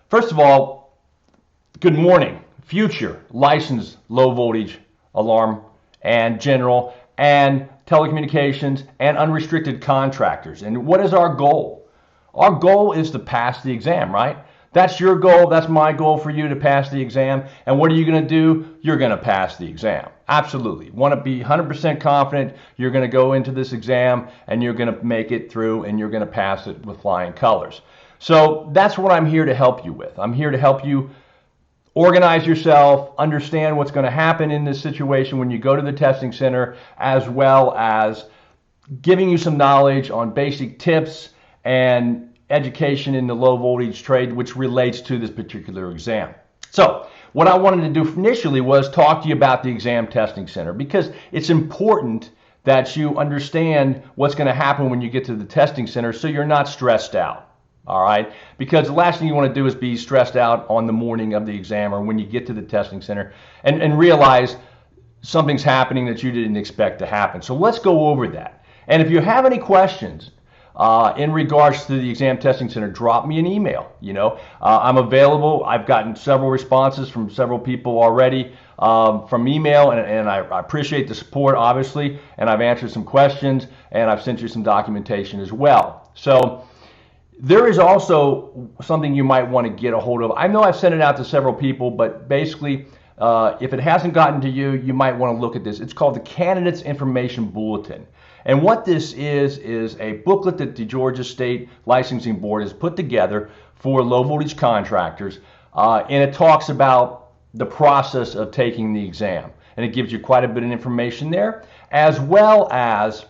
First of all, good morning. Future licensed low voltage alarm and general and telecommunications and unrestricted contractors. And what is our goal? Our goal is to pass the exam, right? That's your goal. That's my goal for you to pass the exam. And what are you going to do? You're going to pass the exam. Absolutely. Want to be 100% confident you're going to go into this exam and you're going to make it through and you're going to pass it with flying colors. So that's what I'm here to help you with. I'm here to help you organize yourself, understand what's going to happen in this situation when you go to the testing center, as well as giving you some knowledge on basic tips and education in the low voltage trade, which relates to this particular exam. So what I wanted to do initially was talk to you about the exam testing center, because it's important that you understand what's going to happen when you get to the testing center so you're not stressed out. All right, because the last thing you want to do is be stressed out on the morning of the exam or when you get to the testing center and realize something's happening that you didn't expect to happen. So let's go over that. And if you have any questions in regards to the exam testing center, drop me an email. I'm available. I've gotten several responses from several people already from email, and I appreciate the support, obviously, and I've answered some questions, and I've sent you some documentation as well. So there is also something you might want to get a hold of. I know I've sent it out to several people, but basically, if it hasn't gotten to you, you might want to look at this. It's called the Candidates Information Bulletin. And what this is a booklet that the Georgia State Licensing Board has put together for low voltage contractors, and it talks about the process of taking the exam. And it gives you quite a bit of information there, as well as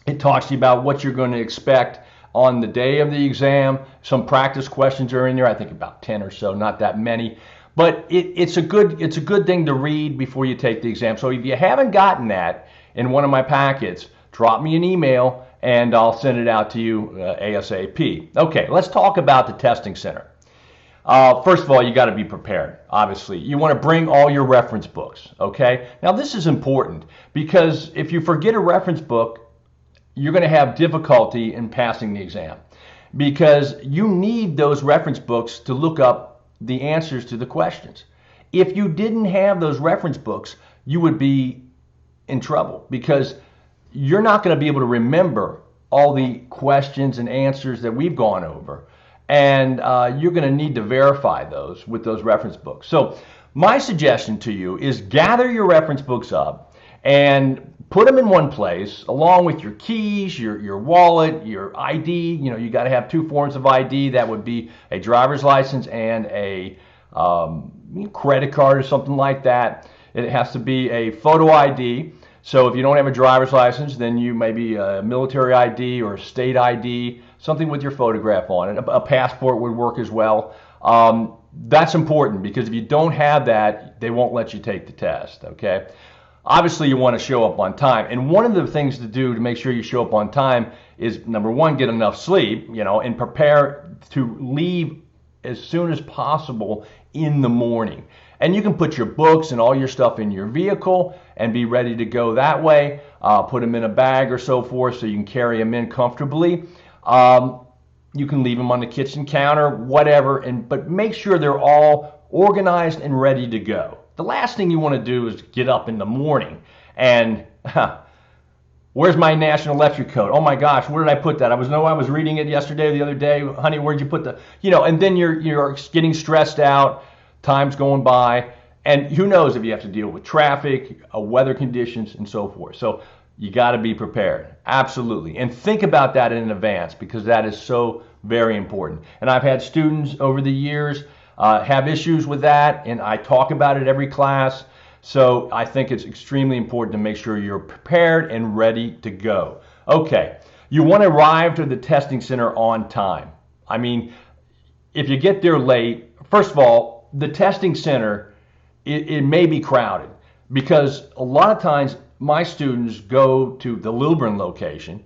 it talks to you about what you're going to expect on the day of the exam. Some practice questions are in there, I think about 10 or so, not that many. But it's a good thing to read before you take the exam. So if you haven't gotten that in one of my packets, drop me an email and I'll send it out to you ASAP. Okay, let's talk about the testing center. First of all, you got to be prepared, obviously. You want to bring all your reference books, okay? Now this is important because if you forget a reference book, you're going to have difficulty in passing the exam, because you need those reference books to look up the answers to the questions. If you didn't have those reference books, you would be in trouble, because you're not going to be able to remember all the questions and answers that we've gone over, and you're going to need to verify those with those reference books. So my suggestion to you is gather your reference books up and put them in one place, along with your keys, your wallet, your ID. You got to have two forms of ID. That would be a driver's license and a credit card or something like that. It has to be a photo ID. So if you don't have a driver's license, then you maybe a military ID or a state ID, something with your photograph on it. A passport would work as well. That's important, because if you don't have that, they won't let you take the test, okay? Obviously, you want to show up on time. And one of the things to do to make sure you show up on time is, number one, get enough sleep, and prepare to leave as soon as possible in the morning. And you can put your books and all your stuff in your vehicle and be ready to go that way. Put them in a bag or so forth so you can carry them in comfortably. You can leave them on the kitchen counter, whatever, but make sure they're all organized and ready to go. The last thing you want to do is get up in the morning and, where's my National Electric code? Oh my gosh, where did I put that? I was reading it yesterday or the other day. Honey, where'd you put the, and then you're getting stressed out, time's going by, and who knows if you have to deal with traffic, weather conditions, and so forth. So you got to be prepared, absolutely. And think about that in advance, because that is so very important. And I've had students over the years have issues with that, and I talk about it every class. So I think it's extremely important to make sure you're prepared and ready to go. Okay, you want to arrive to the testing center on time. I mean, if you get there late, first of all, the testing center, it may be crowded, because a lot of times my students go to the Lilburn location,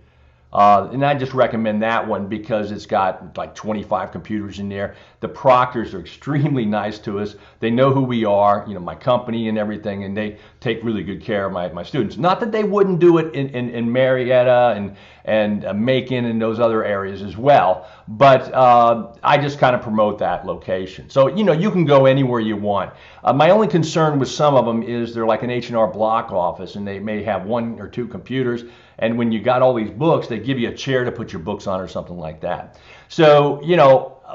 And I just recommend that one because it's got like 25 computers in there. The proctors are extremely nice to us. They know who we are, my company and everything, and they take really good care of my students. Not that they wouldn't do it in Marietta and Macon and those other areas as well, but I just kind of promote that location. So, you can go anywhere you want. My only concern with some of them is they're like an H&R Block office, and they may have 1 or 2 computers. And when you got all these books, they give you a chair to put your books on or something like that. So,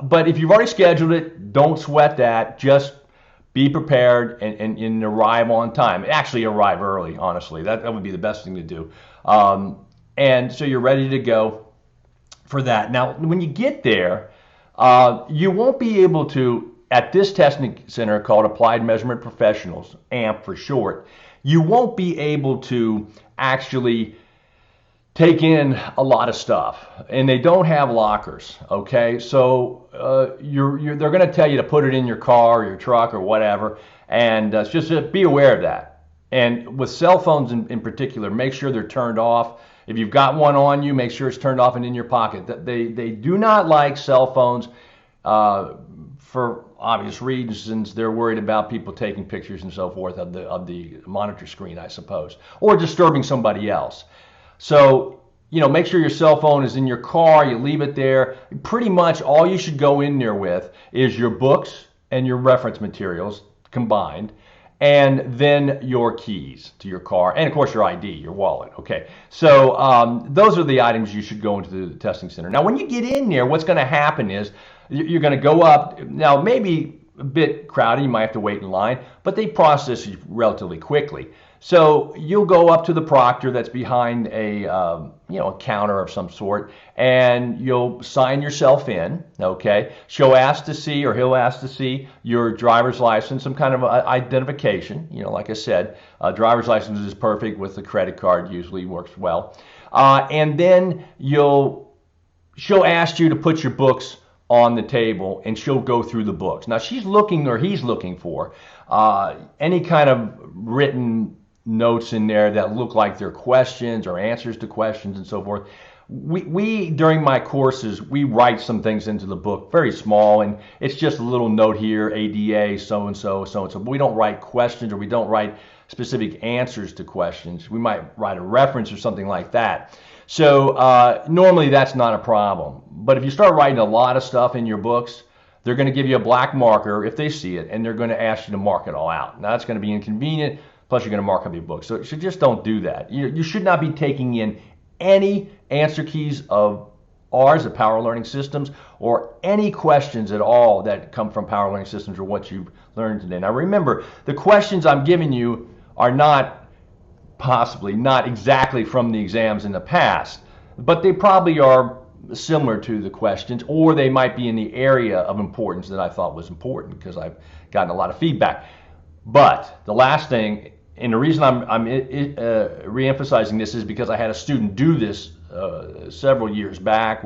but if you've already scheduled it, don't sweat that. Just be prepared and arrive on time. Actually, arrive early, honestly. That would be the best thing to do. And so you're ready to go for that. Now, when you get there, you won't be able to, at this testing center called Applied Measurement Professionals, AMP for short, you won't be able to actually take in a lot of stuff, and they don't have lockers. Okay, so they're going to tell you to put it in your car or your truck or whatever, and just be aware of that. And with cell phones in particular, make sure they're turned off. If you've got one on you, make sure it's turned off and in your pocket. They do not like cell phones for obvious reasons. They're worried about people taking pictures and so forth of the monitor screen, I suppose, or disturbing somebody else. So, make sure your cell phone is in your car, you leave it there. Pretty much all you should go in there with is your books and your reference materials combined, and then your keys to your car, and of course your ID, your wallet. Okay, so those are the items you should go into the testing center. Now, when you get in there, what's going to happen is you're going to go up. Now, maybe a bit crowded, you might have to wait in line, but they process you relatively quickly. So you'll go up to the proctor that's behind a counter of some sort, and you'll sign yourself in. Okay, she'll ask to see, or he'll ask to see, your driver's license, some kind of identification. Like I said, driver's license is perfect with the credit card. Usually works well. And then she'll ask you to put your books on the table, and she'll go through the books. Now he's looking for any kind of written notes in there that look like they're questions or answers to questions and so forth. We during my courses, we write some things into the book, very small, and it's just a little note here, ADA, so-and-so, so-and-so. But we don't write questions, or we don't write specific answers to questions. We might write a reference or something like that. So normally that's not a problem. But if you start writing a lot of stuff in your books, they're going to give you a black marker if they see it, and they're going to ask you to mark it all out. Now that's going to be inconvenient, plus you're going to mark up your book. So just don't do that. You should not be taking in any answer keys of ours, the Power Learning Systems, or any questions at all that come from Power Learning Systems or what you've learned today. Now remember, the questions I'm giving you are possibly not exactly from the exams in the past, but they probably are similar to the questions, or they might be in the area of importance that I thought was important, because I've gotten a lot of feedback. But the last thing, and the reason I'm re-emphasizing this, is because I had a student do this several years back.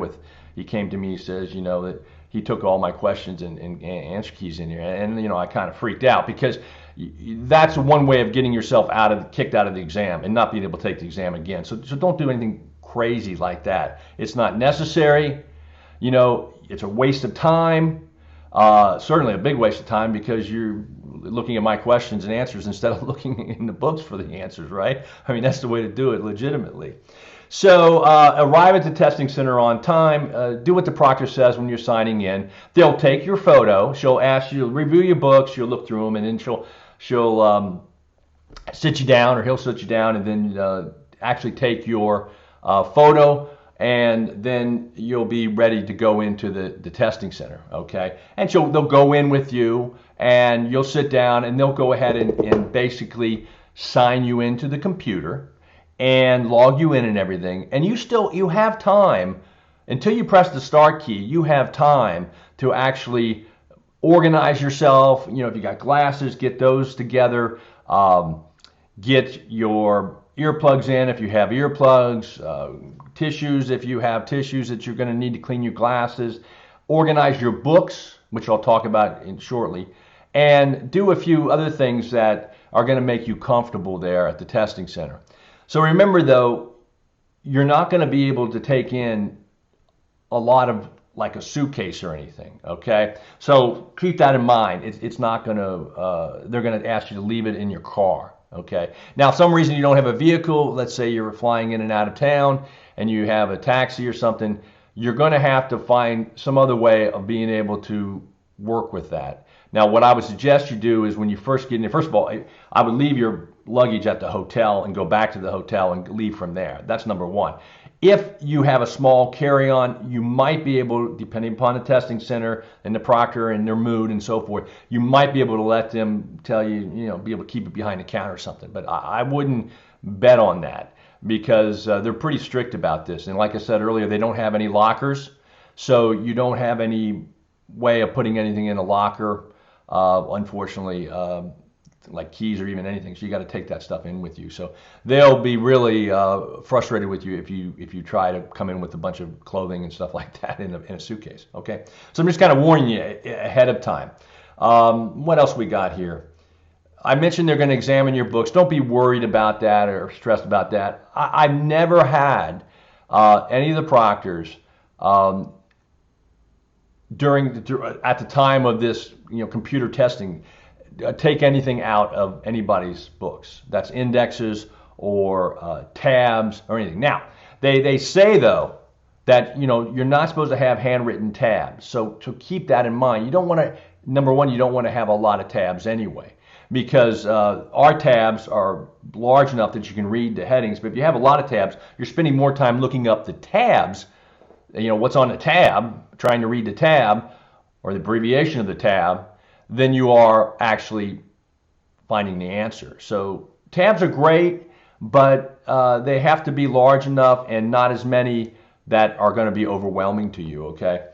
He came to me, he says, that he took all my questions and answer keys in here, and I kind of freaked out, because that's one way of getting yourself kicked out of the exam and not being able to take the exam again. So don't do anything crazy like that. It's not necessary. It's a waste of time. Certainly a big waste of time, because you're looking at my questions and answers instead of looking in the books for the answers, right? I mean, that's the way to do it legitimately. So arrive at the testing center on time. Do what the proctor says when you're signing in. They'll take your photo. She'll ask you to review your books. She'll look through them, and then she'll sit you down, or he'll sit you down, and then actually take your photo, and then you'll be ready to go into the testing center. Okay, and they'll go in with you, and you'll sit down, and they'll go ahead and basically sign you into the computer and log you in and everything. And you have time until you press the start key. You have time to actually organize yourself. If you got glasses, get those together. Get your earplugs in if you have earplugs. Tissues if you have tissues that you're going to need to clean your glasses. Organize your books, which I'll talk about shortly, and do a few other things that are going to make you comfortable there at the testing center. So remember, though, you're not going to be able to take in a lot of like a suitcase or anything. Okay, so keep that in mind. It's not going to. They're going to ask you to leave it in your car. Okay. Now, if some reason you don't have a vehicle, let's say you're flying in and out of town, and you have a taxi or something, you're going to have to find some other way of being able to work with that. Now, what I would suggest you do is when you first get in, first of all, I would leave your luggage at the hotel and go back to the hotel and leave from there. That's number one. If you have a small carry-on, you might be able, depending upon the testing center and the proctor and their mood and so forth, you might be able to let them tell you, be able to keep it behind the counter or something. But I wouldn't bet on that because they're pretty strict about this. And like I said earlier, they don't have any lockers, so you don't have any way of putting anything in a locker, unfortunately, like keys or even anything. So you got to take that stuff in with you. So they'll be really frustrated with you if you try to come in with a bunch of clothing and stuff like that in a suitcase. Okay, so I'm just kind of warning you ahead of time. What else we got here? I mentioned they're going to examine your books. Don't be worried about that or stressed about that. I've never had any of the proctors at the time of this computer testing take anything out of anybody's books. That's indexes or tabs or anything. Now, they say though that you're not supposed to have handwritten tabs. So to keep that in mind, you don't want to. Number one, you don't want to have a lot of tabs anyway, because our tabs are large enough that you can read the headings. But if you have a lot of tabs, you're spending more time looking up the tabs. What's on the tab, trying to read the tab or the abbreviation of the tab, than you are actually finding the answer. So tabs are great, but they have to be large enough and not as many that are going to be overwhelming to you, okay?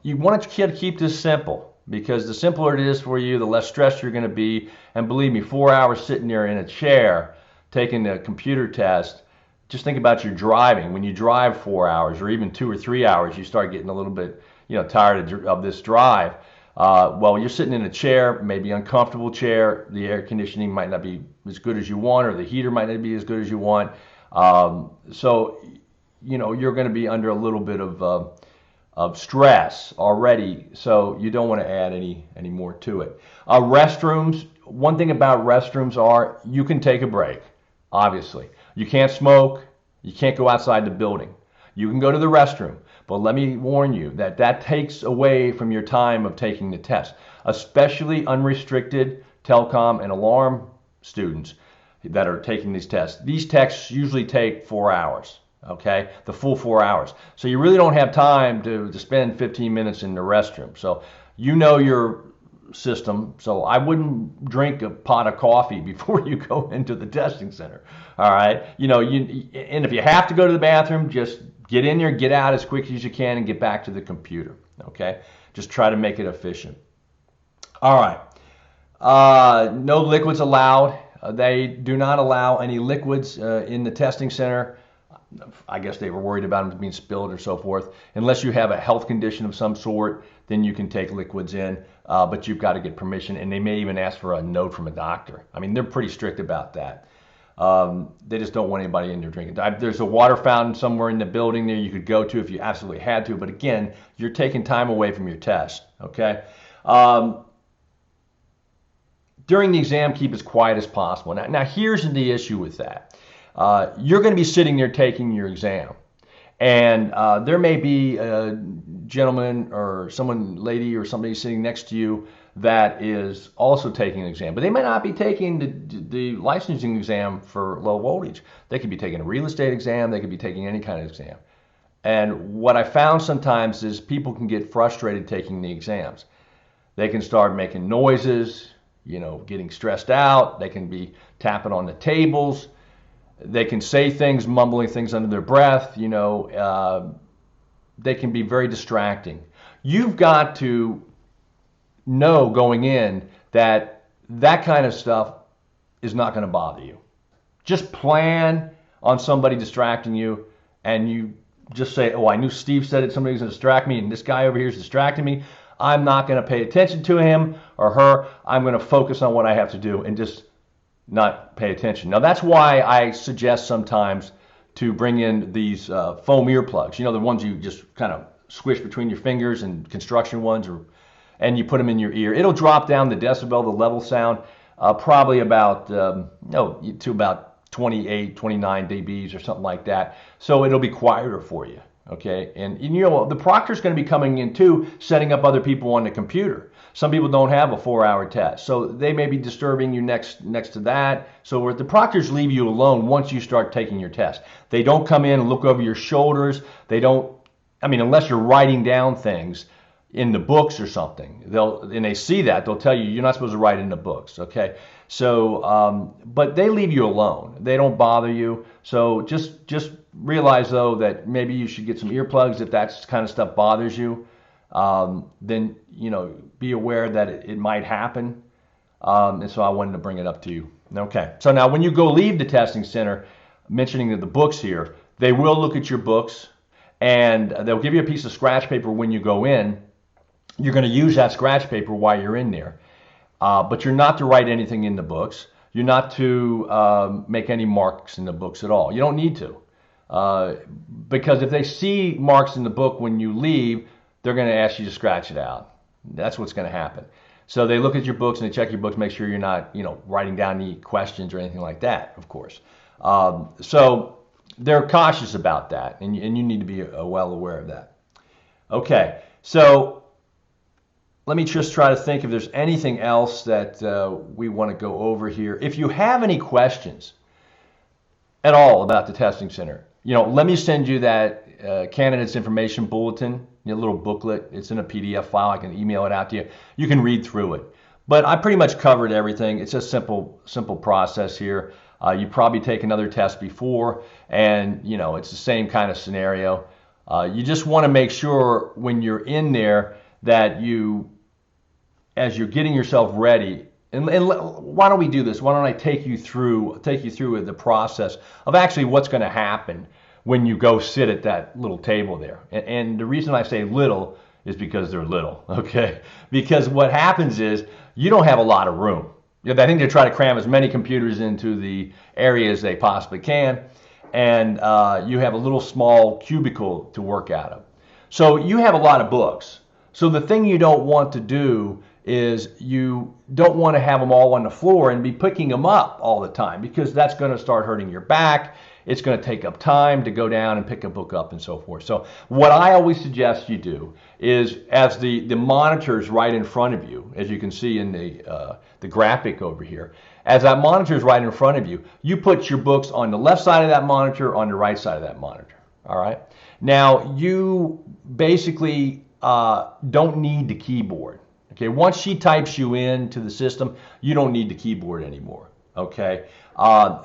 You want to keep this simple, because the simpler it is for you, the less stressed you're going to be. And believe me, 4 hours sitting there in a chair taking the computer test, just think about your driving. When you drive 4 hours or even 2 or 3 hours, you start getting a little bit tired of this drive. Well, you're sitting in a chair, maybe uncomfortable chair. The air conditioning might not be as good as you want, or the heater might not be as good as you want. So you're going to be under a little bit of stress already. So you don't want to add any more to it. Restrooms. One thing about restrooms are you can take a break. Obviously, you can't smoke. You can't go outside the building. You can go to the restroom. But let me warn you that takes away from your time of taking the test, especially unrestricted telecom and alarm students that are taking these tests. These tests usually take 4 hours, okay? The full 4 hours. So you really don't have time to spend 15 minutes in the restroom. So your system, so I wouldn't drink a pot of coffee before you go into the testing center, all right? And if you have to go to the bathroom, just get in there, get out as quick as you can, and get back to the computer, okay? Just try to make it efficient. All right. No liquids allowed. They do not allow any liquids in the testing center. I guess they were worried about them being spilled or so forth. Unless you have a health condition of some sort, then you can take liquids in, but you've got to get permission, and they may even ask for a note from a doctor. I mean, they're pretty strict about that. They just don't want anybody in there drinking. There's a water fountain somewhere in the building there you could go to if you absolutely had to, but again, you're taking time away from your test, okay? During the exam, keep as quiet as possible. Now here's the issue with that. You're going to be sitting there taking your exam, and there may be a gentleman or lady or somebody sitting next to you that is also taking an exam, but they may not be taking the licensing exam for low voltage. They could be taking a real estate exam. They could be taking any kind of exam. And what I found sometimes is people can get frustrated taking the exams. They can start making noises, getting stressed out. They can be tapping on the tables. They can say things, mumbling things under their breath. They can be very distracting. You've got to know going in that kind of stuff is not going to bother you. Just plan on somebody distracting you, and you just say, oh, I knew Steve said it, somebody's going to distract me, and this guy over here is distracting me. I'm not going to pay attention to him or her. I'm going to focus on what I have to do and just not pay attention. Now, that's why I suggest sometimes to bring in these foam earplugs. You know, the ones you just kind of squish between your fingers, and construction ones, and you put them in your ear. It'll drop down the decibel, the level sound, probably about to about 28, 29 dBs or something like that. So it'll be quieter for you. Okay, and you know, the proctor's going to be coming in too, setting up other people on the computer. Some people don't have a 4-hour test, so they may be disturbing you next to that. So the proctors leave you alone once you start taking your test. They don't come in and look over your shoulders. They don't, I mean, unless you're writing down things in the books or something, and they see that, they'll tell you you're not supposed to write in the books. Okay, so but they leave you alone. They don't bother you. So just realize though that maybe you should get some earplugs if that kind of stuff bothers you. Then you know, be aware that it might happen. And so I wanted to bring it up to you. Okay, so now when you go leave the testing center, mentioning the books here, they will look at your books, and they'll give you a piece of scratch paper when you go in. You're going to use that scratch paper while you're in there, but you're not to write anything in the books. You're not to make any marks in the books at all. You don't need to, because if they see marks in the book when you leave, they're going to ask you to scratch it out. That's what's going to happen. So they look at your books and they check your books, make sure you're not, you know, writing down any questions or anything like that, of course. So they're cautious about that, and you need to be well aware of that. Okay, so let me just try to think if there's anything else that we want to go over here. If you have any questions at all about the testing center, you know, let me send you that candidates information bulletin, a little booklet. It's in a PDF file. I can email it out to you. You can read through it. But I pretty much covered everything. It's a simple process here. You probably take another test before, and you know, it's the same kind of scenario. You just want to make sure when you're in there that you, as you're getting yourself ready, and why don't we do this? Why don't I take you through the process of actually what's going to happen when you go sit at that little table there. And the reason I say little is because they're little, okay? Because what happens is you don't have a lot of room. I think they try to cram as many computers into the area as they possibly can, and you have a little small cubicle to work out of. So you have a lot of books. So the thing you don't want to do is you don't want to have them all on the floor and be picking them up all the time, because that's going to start hurting your back. It's going to take up time to go down and pick a book up and so forth. So what I always suggest you do is, as the monitor is right in front of you, as you can see in the graphic over here, as that monitor is right in front of you, you put your books on the left side of that monitor, on the right side of that monitor. All right. Now you basically don't need the keyboard. Okay. Once she types you into the system, you don't need the keyboard anymore. Okay.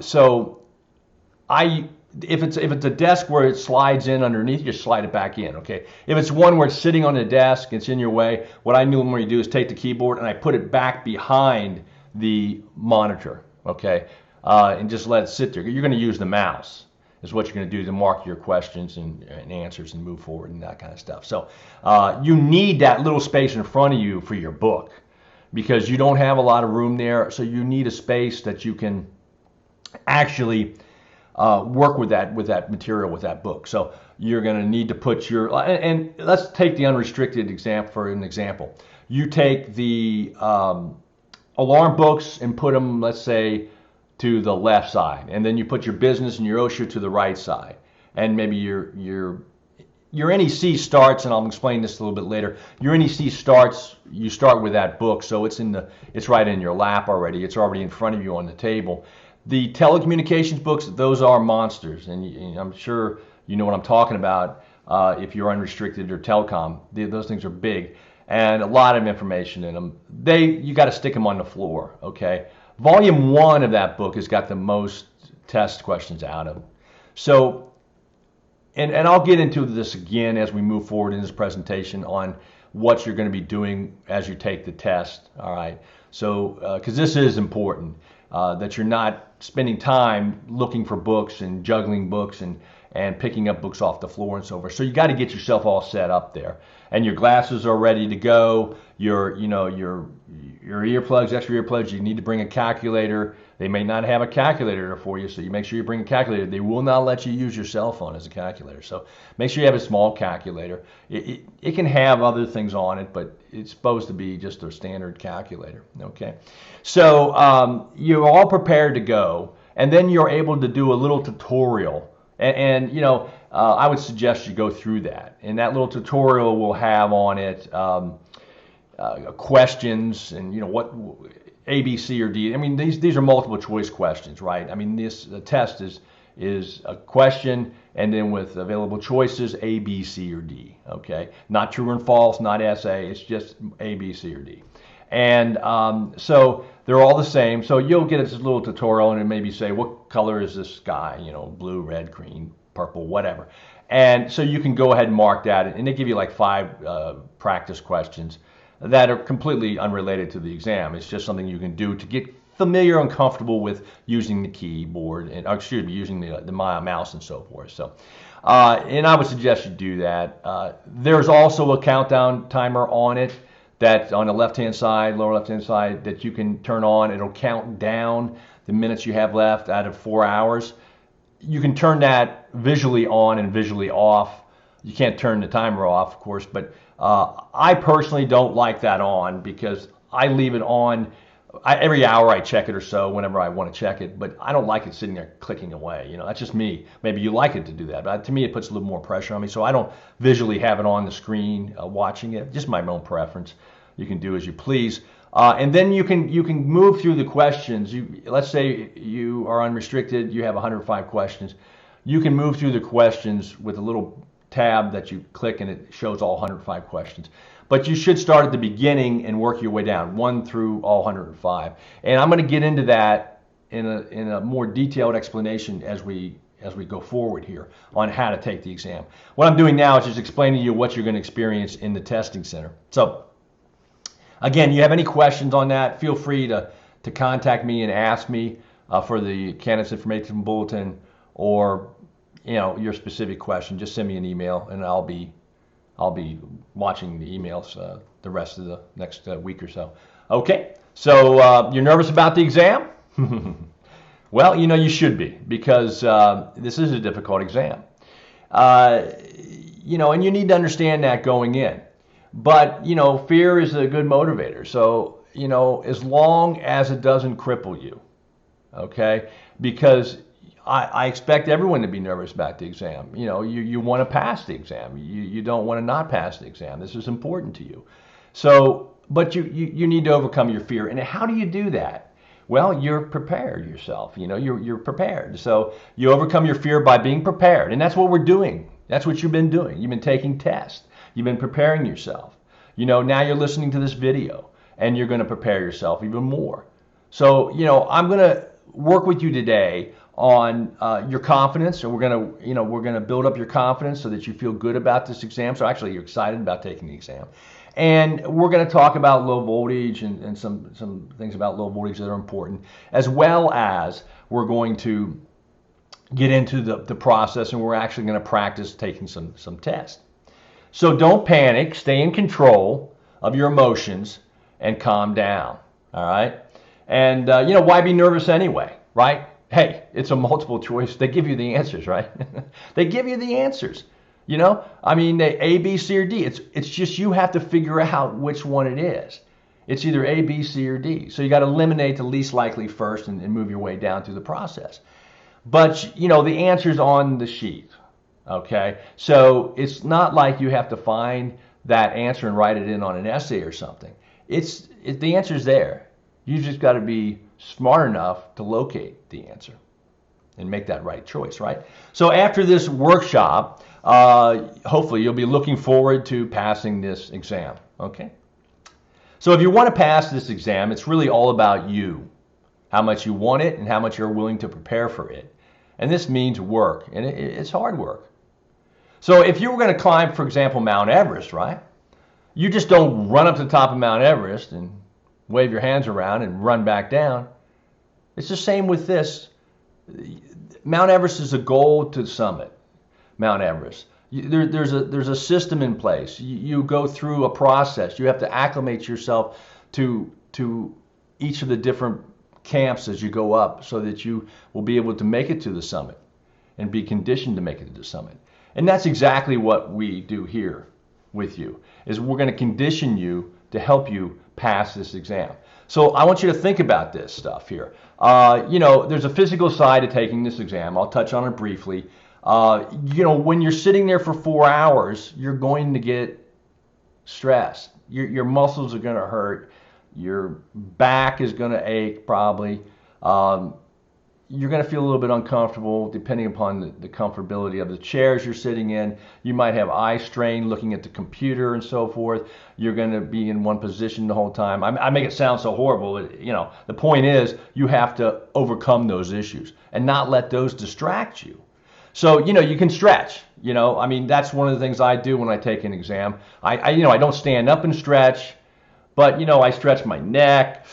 So if it's a desk where it slides in underneath, you just slide it back in, okay? If it's one where it's sitting on the desk, it's in your way, what I normally do is take the keyboard and I put it back behind the monitor, okay? And just let it sit there. You're going to use the mouse is what you're going to do to mark your questions and answers and move forward and that kind of stuff. So you need that little space in front of you for your book, because you don't have a lot of room there, so you need a space that you can actually work with that material, with that book. So you're going to need to put your, and let's take the unrestricted example for an example. You take the alarm books and put them, let's say, to the left side, and then you put your business and your OSHA to the right side, and maybe your NEC starts, and I'll explain this a little bit later. Your NEC starts, you start with that book, so it's right in your lap already. It's already in front of you on the table. The telecommunications books, those are monsters, and I'm sure you know what I'm talking about if you're unrestricted or telecom. Those things are big, and a lot of information in them. You got to stick them on the floor, okay? Volume 1 of that book has got the most test questions out of. So, and I'll get into this again as we move forward in this presentation on what you're going to be doing as you take the test, all right? So, because this is important. That you're not spending time looking for books and juggling books and picking up books off the floor and so forth. So you got to get yourself all set up there, and your glasses are ready to go. your earplugs, extra earplugs, you need to bring a calculator. They may not have a calculator for you, so you make sure you bring a calculator. They will not let you use your cell phone as a calculator. So make sure you have a small calculator. It can have other things on it, but it's supposed to be just a standard calculator. Okay. So you're all prepared to go, and then you're able to do a little tutorial. And you know, I would suggest you go through that. And that little tutorial will have on it questions and, you know, what A, B, C, or D. I mean, these are multiple choice questions, right? I mean, the test is a question and then with available choices A, B, C, or D. Okay, not true and false, not essay. It's just A, B, C, or D. And so they're all the same. So you'll get this little tutorial and it maybe say, what color is this sky? You know, blue, red, green, purple, whatever. And so you can go ahead and mark that. And they give you like 5 practice questions that are completely unrelated to the exam. It's just something you can do to get familiar and comfortable with using the keyboard and, excuse me, using the mouse and so forth. So, and I would suggest you do that. There's also a countdown timer on it that on the left-hand side, lower left-hand side, that you can turn on. It'll count down the minutes you have left out of 4 hours. You can turn that visually on and visually off. You can't turn the timer off, of course, but I personally don't like that on because I leave it on. Every hour I check it or so whenever I want to check it, but I don't like it sitting there clicking away. You know, that's just me. Maybe you like it to do that, but to me it puts a little more pressure on me, so I don't visually have it on the screen watching it. Just my own preference. You can do as you please. And then you can move through the questions. Let's say you are unrestricted, you have 105 questions. You can move through the questions with a little tab that you click and it shows all 105 questions. But you should start at the beginning and work your way down, 1 through all 105. And I'm going to get into that in a more detailed explanation as we go forward here on how to take the exam. What I'm doing now is just explaining to you what you're going to experience in the testing center. So again, you have any questions on that, feel free to contact me and ask me for the Candidates Information Bulletin, or you know, your specific question. Just send me an email and I'll be watching the emails the rest of the next week or so. Okay, so you're nervous about the exam? Well, you know, you should be, because this is a difficult exam. You know, and you need to understand that going in. But, you know, fear is a good motivator. So, you know, as long as it doesn't cripple you, okay? Because I expect everyone to be nervous about the exam. You know, you want to pass the exam. You don't want to not pass the exam. This is important to you. So, but you need to overcome your fear. And how do you do that? Well, you're prepared yourself. You know, you're prepared. So you overcome your fear by being prepared. And that's what we're doing. That's what you've been doing. You've been taking tests. You've been preparing yourself. You know, now you're listening to this video and you're going to prepare yourself even more. So, you know, I'm going to work with you today on your confidence, and we're going to build up your confidence so that you feel good about this exam. So actually you're excited about taking the exam. And we're going to talk about low voltage and some things about low voltage that are important, as well as we're going to get into the process, and we're actually going to practice taking some tests. So don't panic, stay in control of your emotions and calm down, all right? And, you know, why be nervous anyway, right? Hey, it's a multiple choice. They give you the answers, right? They give you the answers, you know? I mean, A, B, C, or D. It's just you have to figure out which one it is. It's either A, B, C, or D. So you got to eliminate the least likely first and move your way down through the process. But, you know, the answer's on the sheet. Okay, so it's not like you have to find that answer and write it in on an essay or something. The answer's there. You just got to be smart enough to locate the answer and make that right choice, right? So after this workshop, hopefully you'll be looking forward to passing this exam, okay? So if you want to pass this exam, it's really all about you, how much you want it and how much you're willing to prepare for it. And this means work, and it's hard work. So if you were going to climb, for example, Mount Everest, right? You just don't run up to the top of Mount Everest and wave your hands around and run back down. It's the same with this. Mount Everest is a goal to summit Mount Everest. There's a system in place. You go through a process. You have to acclimate yourself to to each of the different camps as you go up so that you will be able to make it to the summit and be conditioned to make it to the summit. And that's exactly what we do here with you, is we're going to condition you to help you pass this exam. So I want you to think about this stuff here. There's a physical side to taking this exam. I'll touch on it briefly. When you're sitting there for 4 hours, you're going to get stressed. Your muscles are going to hurt. Your back is going to ache probably. You're going to feel a little bit uncomfortable depending upon the comfortability of the chairs you're sitting in. You might have eye strain looking at the computer and so forth. You're going to be in one position the whole time. I make it sound so horrible, but the point is you have to overcome those issues and not let those distract you. So, you can stretch, that's one of the things I do when I take an exam. I don't stand up and stretch, but, I stretch my neck.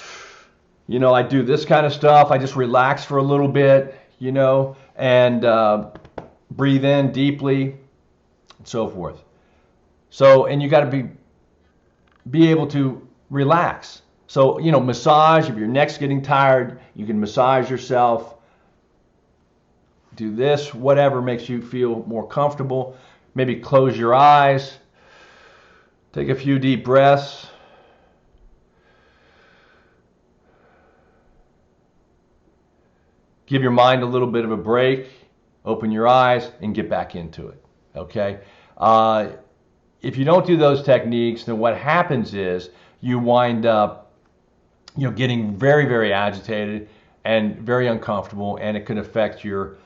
I do this kind of stuff. I just relax for a little bit, and breathe in deeply and so forth. So, and you got to be able to relax. So, massage. If your neck's getting tired, you can massage yourself. Do this, whatever makes you feel more comfortable. Maybe close your eyes. Take a few deep breaths. Give your mind a little bit of a break. Open your eyes and get back into it. Okay? If you don't do those techniques, then what happens is you wind up getting very, very agitated and very uncomfortable, and it can affect your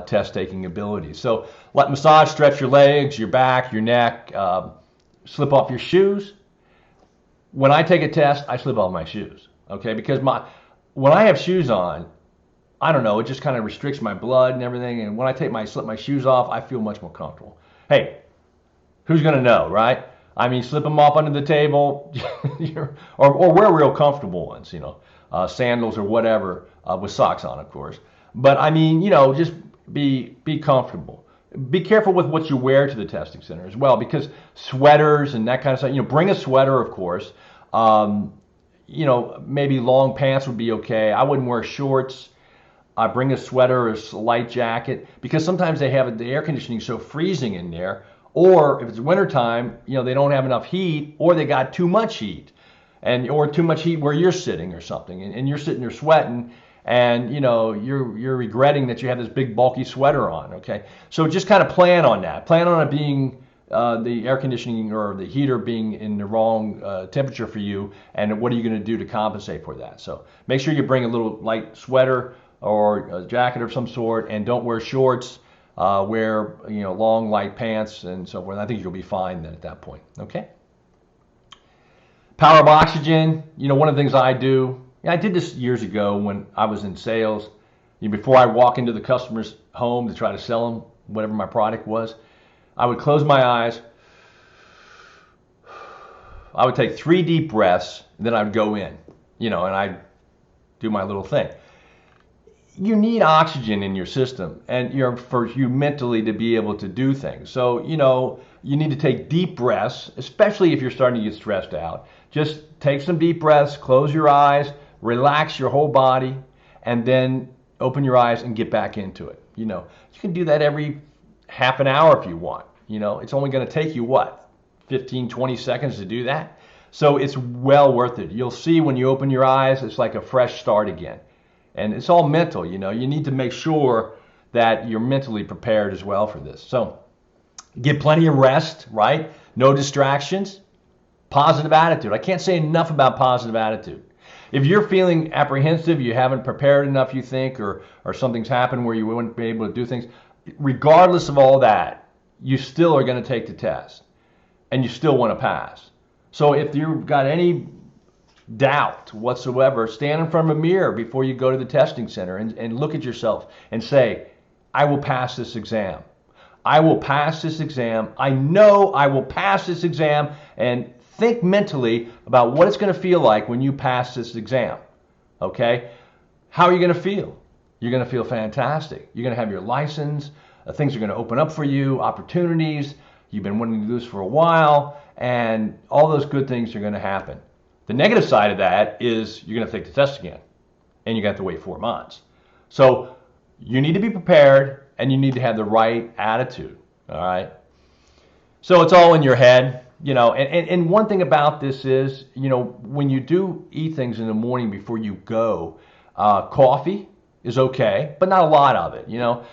test-taking abilities. So let massage, stretch your legs, your back, your neck, slip off your shoes. When I take a test, I slip off my shoes, okay? Because when I have shoes on, I don't know, it just kind of restricts my blood and everything, and when I slip my shoes off, I feel much more comfortable. Hey, who's going to know, right? Slip them off under the table, or wear real comfortable ones, sandals or whatever, with socks on, of course. But just be comfortable. Be careful with what you wear to the testing center as well, because sweaters and that kind of stuff, bring a sweater, of course. Maybe long pants would be okay. I wouldn't wear shorts. I bring a sweater or a light jacket, because sometimes they have the air conditioning so freezing in there, or if it's wintertime, they don't have enough heat, or they got too much heat, or too much heat where you're sitting or something, and you're sitting there sweating, and you're regretting that you have this big bulky sweater on. Okay, so just kind of plan on that. Plan on it being the air conditioning or the heater being in the wrong temperature for you, and what are you going to do to compensate for that? So make sure you bring a little light sweater or a jacket of some sort, and don't wear shorts. Wear long light pants and so forth. I think you'll be fine then at that point. Okay. Power of oxygen. One of the things I do. I did this years ago when I was in sales. Before I walk into the customer's home to try to sell them whatever my product was, I would close my eyes. I would take 3 deep breaths, and then I would go in. And I'd do my little thing. You need oxygen in your system, and for you mentally to be able to do things. So, you need to take deep breaths, especially if you're starting to get stressed out. Just take some deep breaths, close your eyes, relax your whole body, and then open your eyes and get back into it. You can do that every half an hour if you want. It's only going to take you, 15, 20 seconds to do that? So it's well worth it. You'll see when you open your eyes, it's like a fresh start again. And it's all mental, you need to make sure that you're mentally prepared as well for this. So get plenty of rest, right? No distractions. Positive attitude. I can't say enough about positive attitude. If you're feeling apprehensive, you haven't prepared enough, you think, or something's happened where you wouldn't be able to do things, regardless of all that, you still are going to take the test, and you still want to pass. So if you've got any doubt whatsoever, stand in front of a mirror before you go to the testing center and look at yourself and say, I will pass this exam. I will pass this exam. I know I will pass this exam, and think mentally about what it's going to feel like when you pass this exam. Okay? How are you going to feel? You're going to feel fantastic. You're going to have your license. Things are going to open up for you, opportunities. You've been wanting to do this for a while, and all those good things are going to happen. The negative side of that is you're going to take the test again, and you're going to have to wait 4 months. So you need to be prepared, and you need to have the right attitude, all right? So it's all in your head, you know, and one thing about this is, you know, when you do eat things in the morning before you go, coffee is okay, but not a lot of it, you know.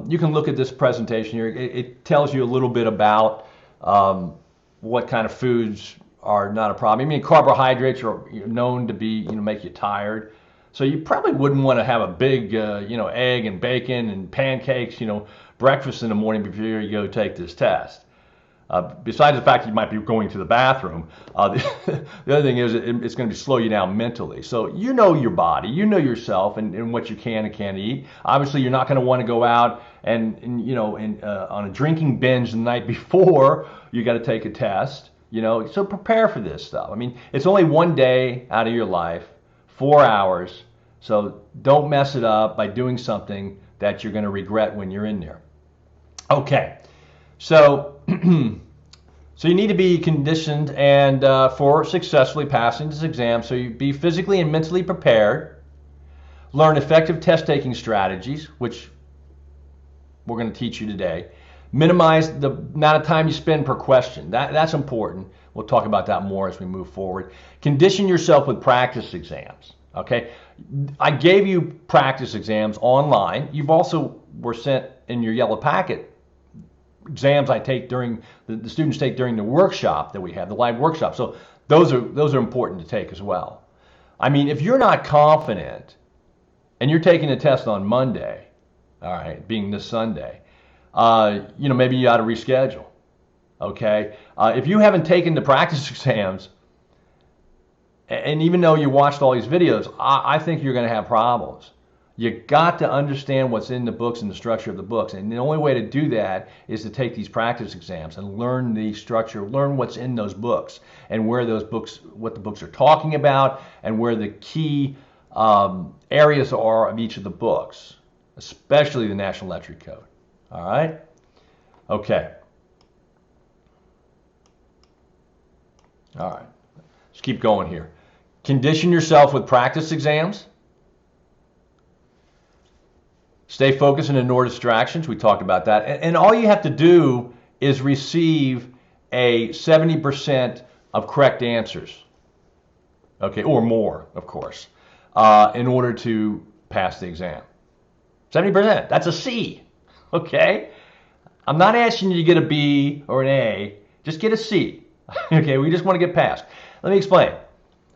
You can look at this presentation here. It tells you a little bit about what kind of foods are not a problem. I mean, carbohydrates are known to be, you know, make you tired. So you probably wouldn't want to have a big, you know, egg and bacon and pancakes, you know, breakfast in the morning before you go take this test. Besides the fact that you might be going to the bathroom, the other thing is it's going to slow you down mentally. So you know your body, you know yourself, and what you can and can't eat. Obviously, you're not going to want to go out and you know, on a drinking binge the night before you got to take a test. You know, so prepare for this stuff. I mean, it's only one day out of your life, 4 hours. So don't mess it up by doing something that you're going to regret when you're in there. Okay, so. So you need to be conditioned and for successfully passing this exam. So you be physically and mentally prepared. Learn effective test-taking strategies, which we're going to teach you today. Minimize the amount of time you spend per question. That's important. We'll talk about that more as we move forward. Condition yourself with practice exams. Okay, I gave you practice exams online. You've also were sent in your yellow packet exams I take during the students take during the workshop that we have, the live workshop. So those are important to take as well. I mean, if you're not confident and you're taking a test on Monday, all right, being this Sunday, you know, maybe you ought to reschedule. Okay, if you haven't taken the practice exams, and even though you watched all these videos, I think you're going to have problems. You got to understand what's in the books and the structure of the books. And the only way to do that is to take these practice exams and learn the structure, learn what's in those books and where those books, what the books are talking about and where the key areas are of each of the books, especially the National Electric Code. All right? Okay. All right. Let's keep going here. Condition yourself with practice exams. Stay focused and ignore distractions. We talked about that. And all you have to do is receive a 70% of correct answers. Okay, or more, of course, in order to pass the exam. 70%, that's a C. Okay? I'm not asking you to get a B or an A. Just get a C. Okay, we just want to get past. Let me explain.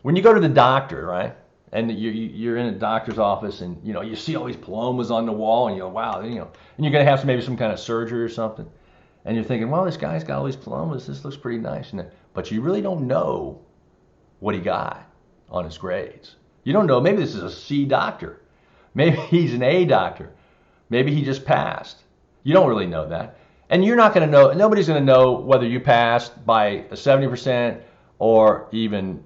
When you go to the doctor, right? And you're in a doctor's office, and you know you see all these diplomas on the wall, and you go, wow, you know, and you're gonna have maybe some kind of surgery or something, and you're thinking, well, this guy's got all these diplomas. This looks pretty nice, but you really don't know what he got on his grades. You don't know. Maybe this is a C doctor. Maybe he's an A doctor. Maybe he just passed. You don't really know that, and you're not gonna know. Nobody's gonna know whether you passed by a 70% or even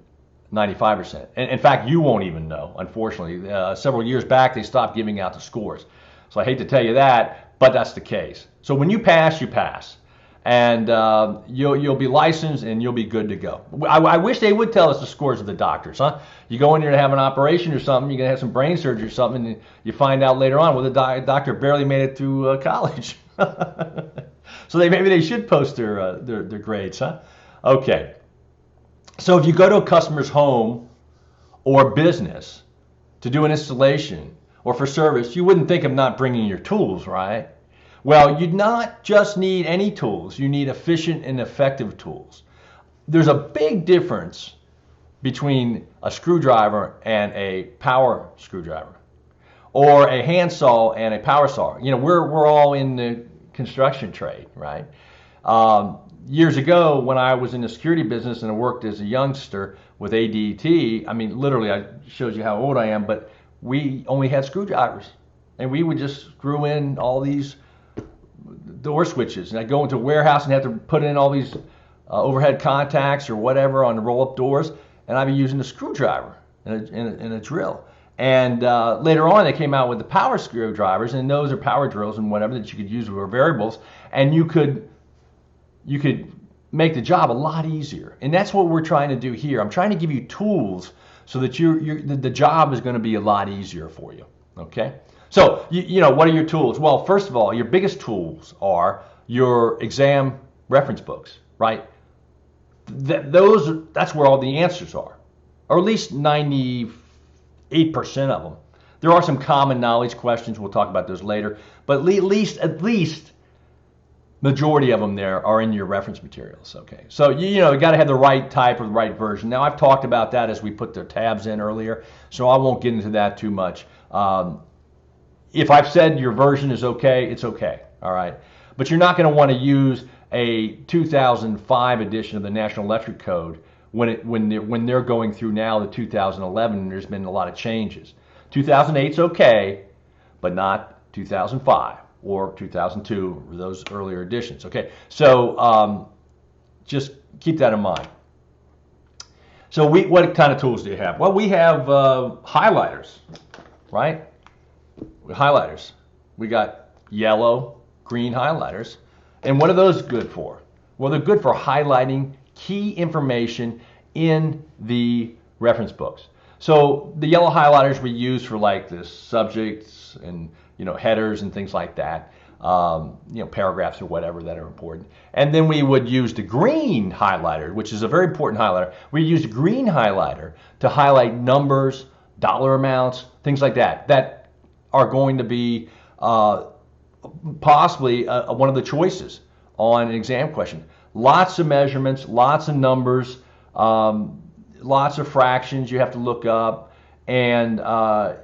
95%. And in fact, you won't even know, unfortunately. Several years back, they stopped giving out the scores. So I hate to tell you that, but that's the case. So when you pass, you pass. And you'll be licensed and you'll be good to go. I wish they would tell us the scores of the doctors, huh? You go in there to have an operation or something, you're going to have some brain surgery or something, and you find out later on, well, the doctor barely made it through college. So maybe they should post their grades, huh? Okay. So if you go to a customer's home or business to do an installation or for service, you wouldn't think of not bringing your tools, right? Well, you'd not just need any tools. You need efficient and effective tools. There's a big difference between a screwdriver and a power screwdriver, or a handsaw and a power saw. You know, we're all in the construction trade, right? Years ago, when I was in the security business and I worked as a youngster with ADT, I mean, literally, I shows you how old I am, but we only had screwdrivers, and we would just screw in all these door switches, and I'd go into a warehouse and have to put in all these overhead contacts or whatever on the roll-up doors, and I'd be using a screwdriver and a drill. And later on, they came out with the power screwdrivers, and those are power drills and whatever that you could use with variables, and you could make the job a lot easier. And that's what we're trying to do here. I'm trying to give you tools so that the job is going to be a lot easier for you. Okay? So, what are your tools? Well, first of all, your biggest tools are your exam reference books, right? That's where all the answers are, or at least 98% of them. There are some common knowledge questions. We'll talk about those later, but at least majority of them there are in your reference materials. Okay, so you got to have the right type or the right version. Now, I've talked about that as we put the tabs in earlier, so I won't get into that too much. If I've said your version is okay, it's okay. All right, but you're not going to want to use a 2005 edition of the National Electric Code when they're going through now the 2011, and there's been a lot of changes. 2008's okay, but not 2005 or 2002 or those earlier editions. Okay, so just keep that in mind. So what kind of tools do you have? Well, we have highlighters, right? Highlighters. We got yellow, green highlighters. And what are those good for? Well, they're good for highlighting key information in the reference books. So the yellow highlighters we use for like the subjects and headers and things like that, paragraphs or whatever that are important. And then we would use the green highlighter, which is a very important highlighter. We use green highlighter to highlight numbers, dollar amounts, things like that are going to be possibly one of the choices on an exam question. Lots of measurements, lots of numbers, lots of fractions you have to look up, and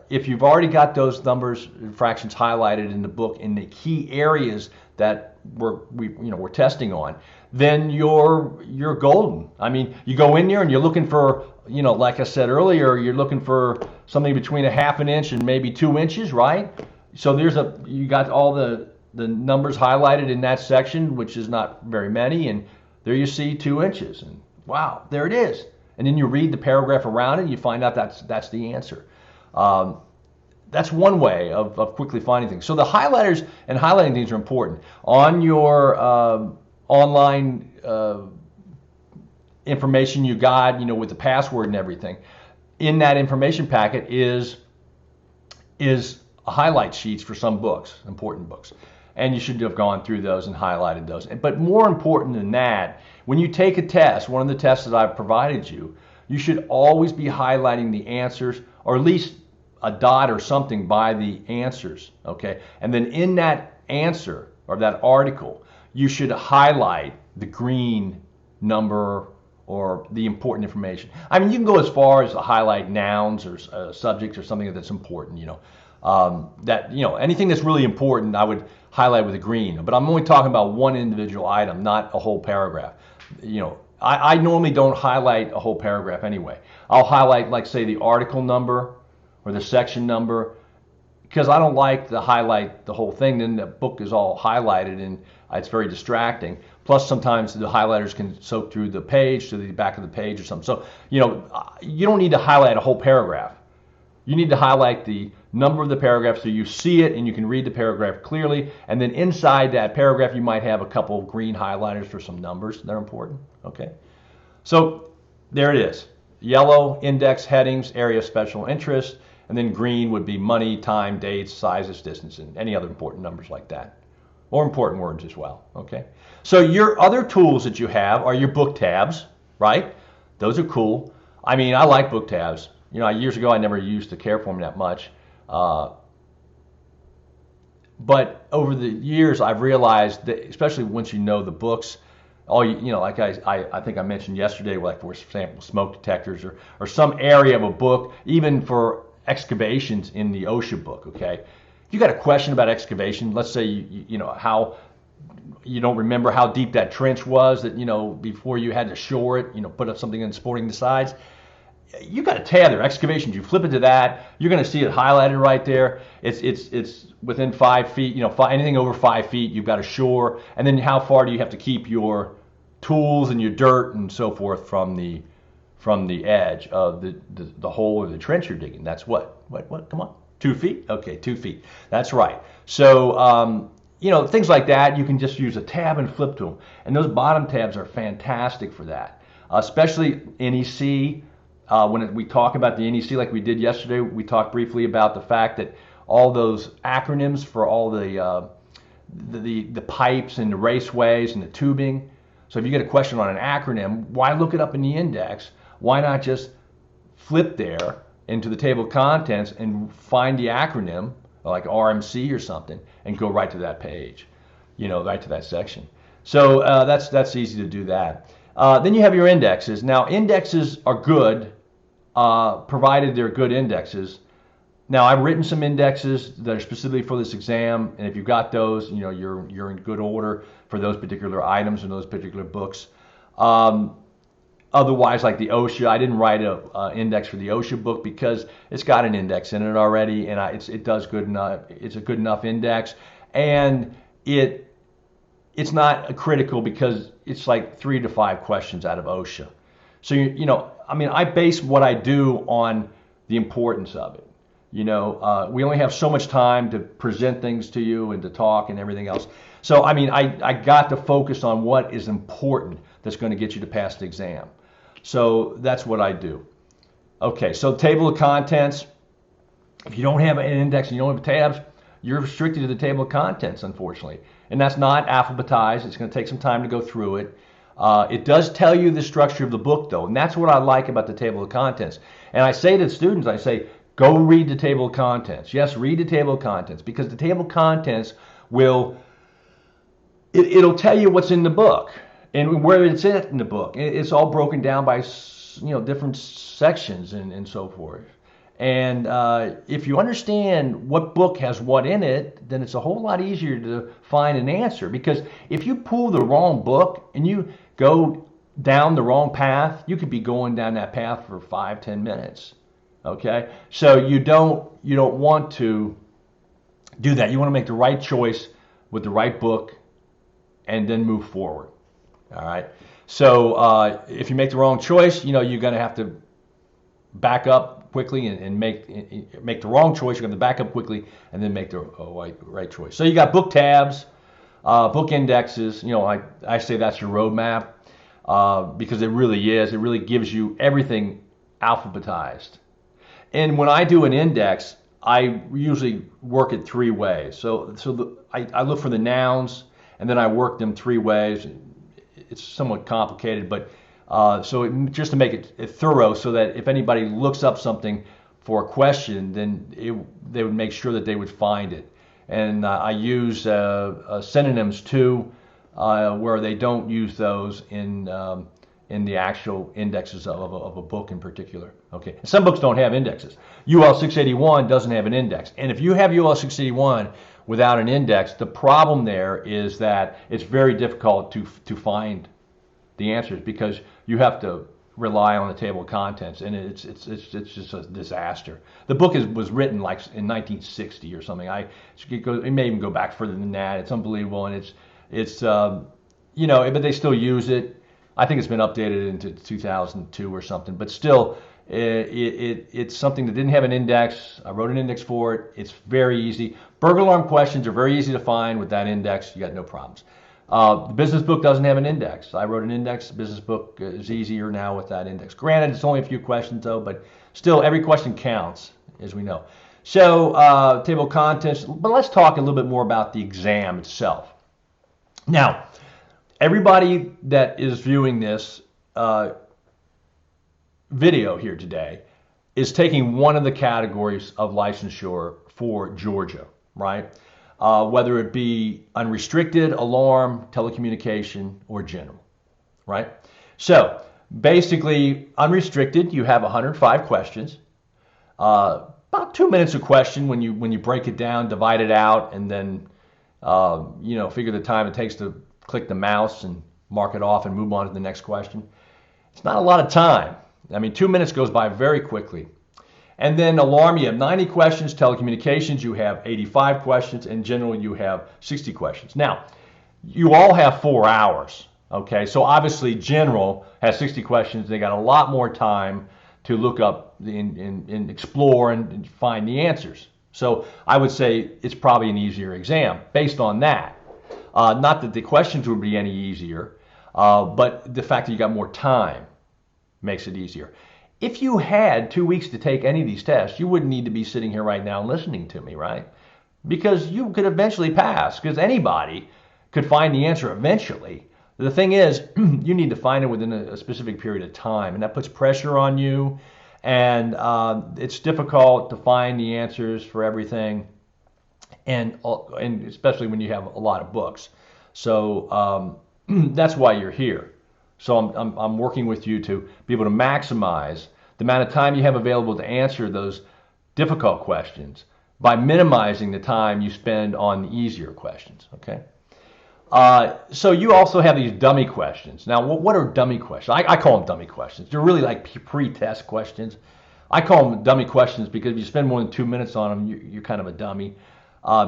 if you've already got those numbers and fractions highlighted in the book in the key areas that we're testing on, then you're golden. I mean, you go in there and you're looking for, like I said earlier, you're looking for something between a half an inch and maybe 2 inches, right? So you got all the numbers highlighted in that section, which is not very many, and there you see 2 inches, and wow, there it is. And then you read the paragraph around it, and you find out that's the answer. That's one way of quickly finding things. So the highlighters and highlighting things are important. On your online information you got, with the password and everything, in that information packet is highlight sheets for some books, important books. And you should have gone through those and highlighted those. But more important than that, when you take a test, one of the tests that I've provided you, you should always be highlighting the answers, or at least a dot or something by the answers, okay? And then in that answer or that article, you should highlight the green number or the important information. I mean, you can go as far as to highlight nouns or subjects or something that's important, anything that's really important, I would highlight with a green. But I'm only talking about one individual item, not a whole paragraph. I normally don't highlight a whole paragraph anyway. I'll highlight, like, say, the article number or the section number, because I don't like to highlight the whole thing. Then the book is all highlighted and it's very distracting. Plus, sometimes the highlighters can soak through the page to the back of the page or something. So, you don't need to highlight a whole paragraph. You need to highlight the number of the paragraph so you see it and you can read the paragraph clearly. And then inside that paragraph, you might have a couple of green highlighters for some numbers that are important. Okay, so there it is. Yellow, index, headings, area of special interest, and then green would be money, time, dates, sizes, distance, and any other important numbers like that, or important words as well. Okay, so your other tools that you have are your book tabs, right? Those are cool. I mean, I like book tabs. Years ago, I never used to care for them that much. But over the years, I've realized that, especially once you know the books, like I think I mentioned yesterday, like for example, smoke detectors or some area of a book, even for excavations in the OSHA book, okay? If you got a question about excavation, let's say, how you don't remember how deep that trench was that, before you had to shore it, put up something in supporting the sides. You got a tab there, excavations. You flip it to that, you're going to see it highlighted right there. It's within 5 feet. Anything over 5 feet, you've got a shore. And then how far do you have to keep your tools and your dirt and so forth from the edge of the hole or the trench you're digging? That's what? Come on, 2 feet. Okay, 2 feet. That's right. So things like that, you can just use a tab and flip to them. And those bottom tabs are fantastic for that, especially NEC. When we talk about the NEC like we did yesterday, we talked briefly about the fact that all those acronyms for all the pipes and the raceways and the tubing. So if you get a question on an acronym, why look it up in the index? Why not just flip there into the table of contents and find the acronym, like RMC or something, and go right to that page, right to that section. So that's easy to do that. Then you have your indexes. Now indexes are good, provided they're good indexes. Now I've written some indexes that are specifically for this exam, and if you've got those, you're in good order for those particular items and those particular books. Otherwise, like the OSHA, I didn't write an index for the OSHA book because it's got an index in it already, and it does good enough. It's a good enough index, and it's not critical because it's like 3 to 5 questions out of OSHA. So I base what I do on the importance of it. We only have so much time to present things to you and to talk and everything else. So I got to focus on what is important that's going to get you to pass the exam. So that's what I do. Okay, so table of contents. If you don't have an index and you don't have tabs, you're restricted to the table of contents, unfortunately. And that's not alphabetized. It's going to take some time to go through it. It does tell you the structure of the book, though, and that's what I like about the table of contents. And I say to the students, I say, go read the table of contents. Yes, read the table of contents, because the table of contents it'll tell you what's in the book and where it's at in the book. It's all broken down by different sections and so forth. And if you understand what book has what in it, then it's a whole lot easier to find an answer. Because if you pull the wrong book and you go down the wrong path, you could be going down that path for 5-10 minutes. Okay, so you don't want to do that. You want to make the right choice with the right book and then move forward. All right. So if you make the wrong choice, you're going to have to back up quickly and make the wrong choice. You're going to back up quickly and then make the right choice. So you got book tabs, book indexes. I say that's your roadmap because it really is. It really gives you everything alphabetized. And when I do an index, I usually work it 3 ways. I look for the nouns, and then I work them 3 ways. It's somewhat complicated, but just to make it thorough, so that if anybody looks up something for a question, then they would make sure that they would find it. And I use synonyms too, where they don't use those in the actual indexes of a book in particular. Okay, some books don't have indexes. UL 681 doesn't have an index, and if you have UL 681 without an index, the problem there is that it's very difficult to find the answers, because you have to rely on the table of contents, and it's just a disaster. The book was written like in 1960 or something. It may even go back further than that. It's unbelievable, and it's but they still use it. I think it's been updated into 2002 or something, but still, it's something that didn't have an index. I wrote an index for it. It's very easy. Burglar alarm questions are very easy to find with that index. You got no problems. The business book doesn't have an index. I wrote an index. The business book is easier now with that index. Granted, it's only a few questions though, but still, every question counts, as we know. So, table of contents, but let's talk a little bit more about the exam itself. Now, everybody that is viewing this video here today is taking one of the categories of licensure for Georgia, right? Whether it be unrestricted, alarm, telecommunication, or general, right? So basically, unrestricted, you have 105 questions, about 2 minutes a question when you break it down, divide it out, and then figure the time it takes to click the mouse and mark it off and move on to the next question. It's not a lot of time. 2 minutes goes by very quickly. And then alarm, you have 90 questions. Telecommunications, you have 85 questions. And general, you have 60 questions. Now, you all have 4 hours. Okay, so obviously general has 60 questions. They got a lot more time to look up and explore and find the answers. So I would say it's probably an easier exam based on that. Not that the questions would be any easier, but the fact that you got more time makes it easier. If you had 2 weeks to take any of these tests, you wouldn't need to be sitting here right now listening to me, right? Because you could eventually pass, because anybody could find the answer eventually. The thing is, you need to find it within a specific period of time, and that puts pressure on you, and it's difficult to find the answers for everything, and especially when you have a lot of books. So that's why you're here. So I'm working with you to be able to maximize the amount of time you have available to answer those difficult questions by minimizing the time you spend on the easier questions, okay? So you also have these dummy questions. Now, what are dummy questions? I call them dummy questions. They're really like pre-test questions. I call them dummy questions because if you spend more than 2 minutes on them, you're kind of a dummy.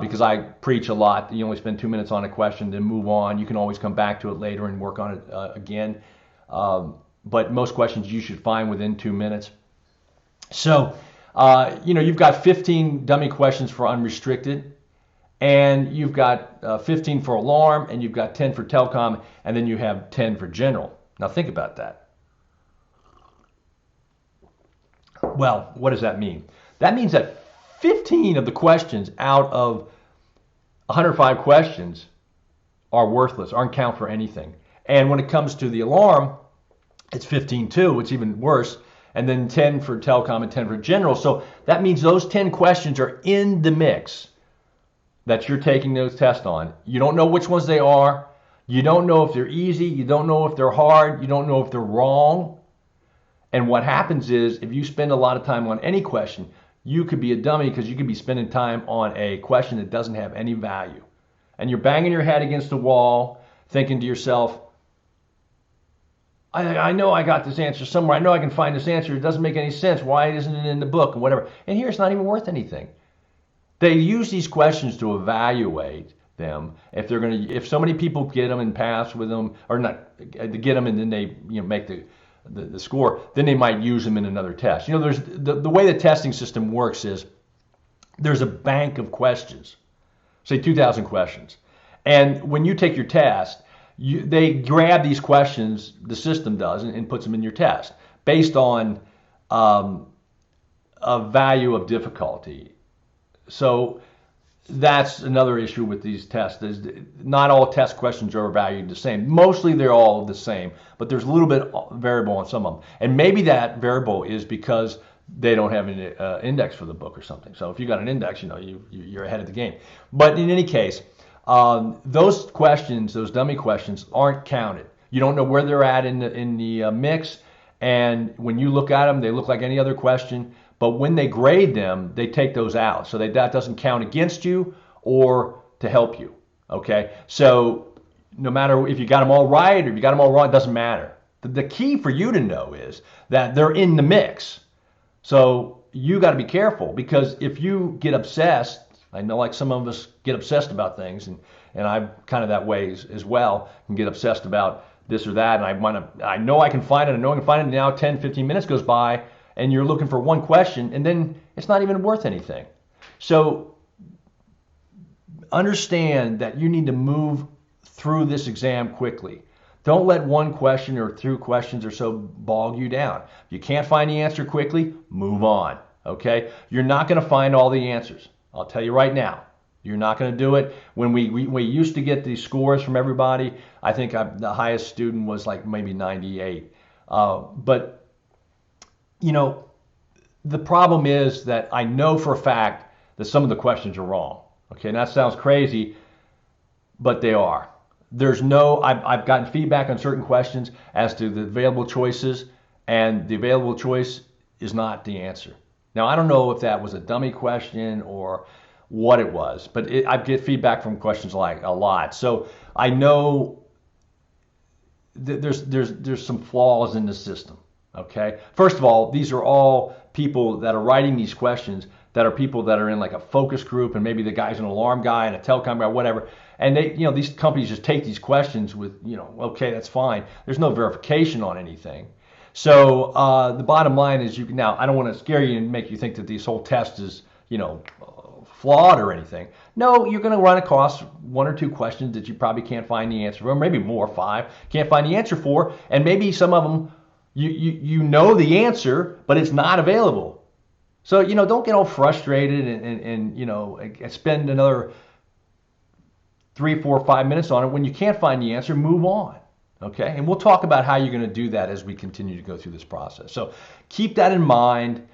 Because I preach a lot. You only spend 2 minutes on a question, then move on. You can always come back to it later and work on it again. But most questions you should find within 2 minutes. So, you've got 15 dummy questions for unrestricted, and you've got 15 for alarm, and you've got 10 for telecom, and then you have 10 for general. Now think about that. Well, what does that mean? That means that 15 of the questions out of 105 questions are worthless, aren't count for anything. And when it comes to the alarm, it's 15 too, it's even worse. And then 10 for telecom and 10 for general. So that means those 10 questions are in the mix that you're taking those tests on. You don't know which ones they are. You don't know if they're easy. You don't know if they're hard. You don't know if they're wrong. And what happens is if you spend a lot of time on any question, you could be a dummy because you could be spending time on a question that doesn't have any value. And you're banging your head against the wall, thinking to yourself, I know I got this answer somewhere. I know I can find this answer. It doesn't make any sense. Why isn't it in the book and whatever? And here it's not even worth anything. They use these questions to evaluate them. If so many people get them and pass with them, or not get them and then they make the score, then they might use them in another test. There's the way the testing system works is there's a bank of questions, say 2,000 questions. And when you take your test, they grab these questions, the system does, and puts them in your test based on a value of difficulty. So that's another issue with these tests, is not all test questions are valued the same. Mostly they're all the same, but there's a little bit variable on some of them. And maybe that variable is because they don't have an index for the book or something. So if you got an index, you're ahead of the game. But in any case, those questions, those dummy questions, aren't counted. You don't know where they're at in the mix, and when you look at them, they look like any other question. But when they grade them, they take those out, so that doesn't count against you or to help you. Okay, so no matter if you got them all right or if you got them all wrong, it doesn't matter. The key for you to know is that they're in the mix. So you got to be careful, because if you get obsessed, I know like some of us get obsessed about things, and I'm kind of that way as well, and get obsessed about this or that, and I know I can find it, and now 10, 15 minutes goes by, and you're looking for one question, and then it's not even worth anything. So understand that you need to move through this exam quickly. Don't let one question or two questions or so bog you down. If you can't find the answer quickly, move on, okay? You're not going to find all the answers. I'll tell you right now, you're not going to do it. When we used to get these scores from everybody, I think the highest student was like maybe 98. But the problem is that I know for a fact that some of the questions are wrong. Okay, and that sounds crazy, but they are. I've gotten feedback on certain questions as to the available choices, and the available choice is not the answer. Now, I don't know if that was a dummy question or what it was, but I get feedback from questions like a lot. So I know there's some flaws in the system. Okay. First of all, these are all people that are writing these questions that are people that are in like a focus group, and maybe the guy's an alarm guy and a telecom guy, whatever. And they, these companies just take these questions with, okay, that's fine. There's no verification on anything. So the bottom line is now, I don't want to scare you and make you think that this whole test is, flawed or anything. No, you're going to run across one or two questions that you probably can't find the answer for, or maybe more, 5, can't find the answer for, and maybe some of them you know the answer, but it's not available. So, don't get all frustrated and spend another 3, 4, 5 minutes on it. When you can't find the answer, move on. Okay, and we'll talk about how you're going to do that as we continue to go through this process. So keep that in mind.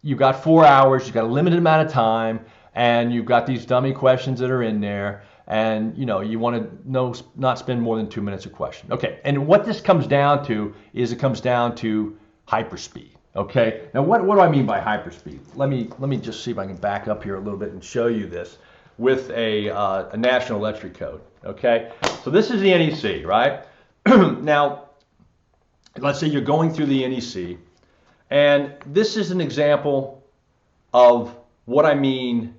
You've got 4 hours, you've got a limited amount of time, and you've got these dummy questions that are in there, and you want to not spend more than 2 minutes a question. Okay, and what this comes down to is it comes down to hyperspeed. Okay, now what do I mean by hyperspeed? Let me just see if I can back up here a little bit and show you this with a National Electric Code. Okay, so this is the NEC, right? Now, let's say you're going through the NEC, and this is an example of what I mean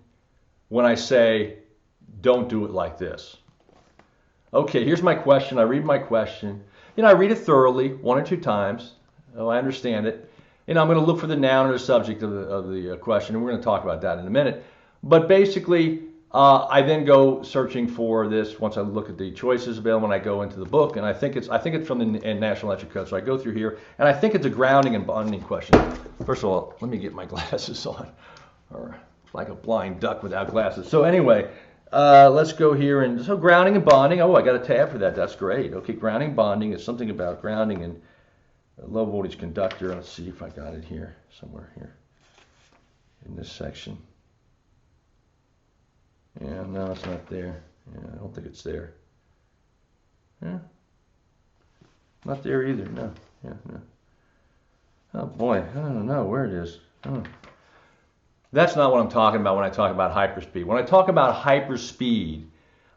when I say, don't do it like this. Okay, here's my question. I read my question. I read it thoroughly 1 or 2 times. Oh, I understand it. I'm going to look for the noun or the subject of the question, and we're going to talk about that in a minute. But basically, I then go searching for this. Once I look at the choices available, and I go into the book, and I think it's from the National Electric Code. So I go through here, and I think it's a grounding and bonding question. First of all, let me get my glasses on, or like a blind duck without glasses. So anyway, let's go here, and so grounding and bonding. Oh, I got a tab for that. That's great. Okay, grounding, bonding is something about grounding and low voltage conductor. Let's see if I got it here somewhere here in this section. Yeah, no, it's not there. Yeah, I don't think it's there. Yeah, not there either. No. Yeah, no. Oh boy, I don't know where it is. Oh. That's not what I'm talking about when I talk about hyperspeed. When I talk about hyperspeed,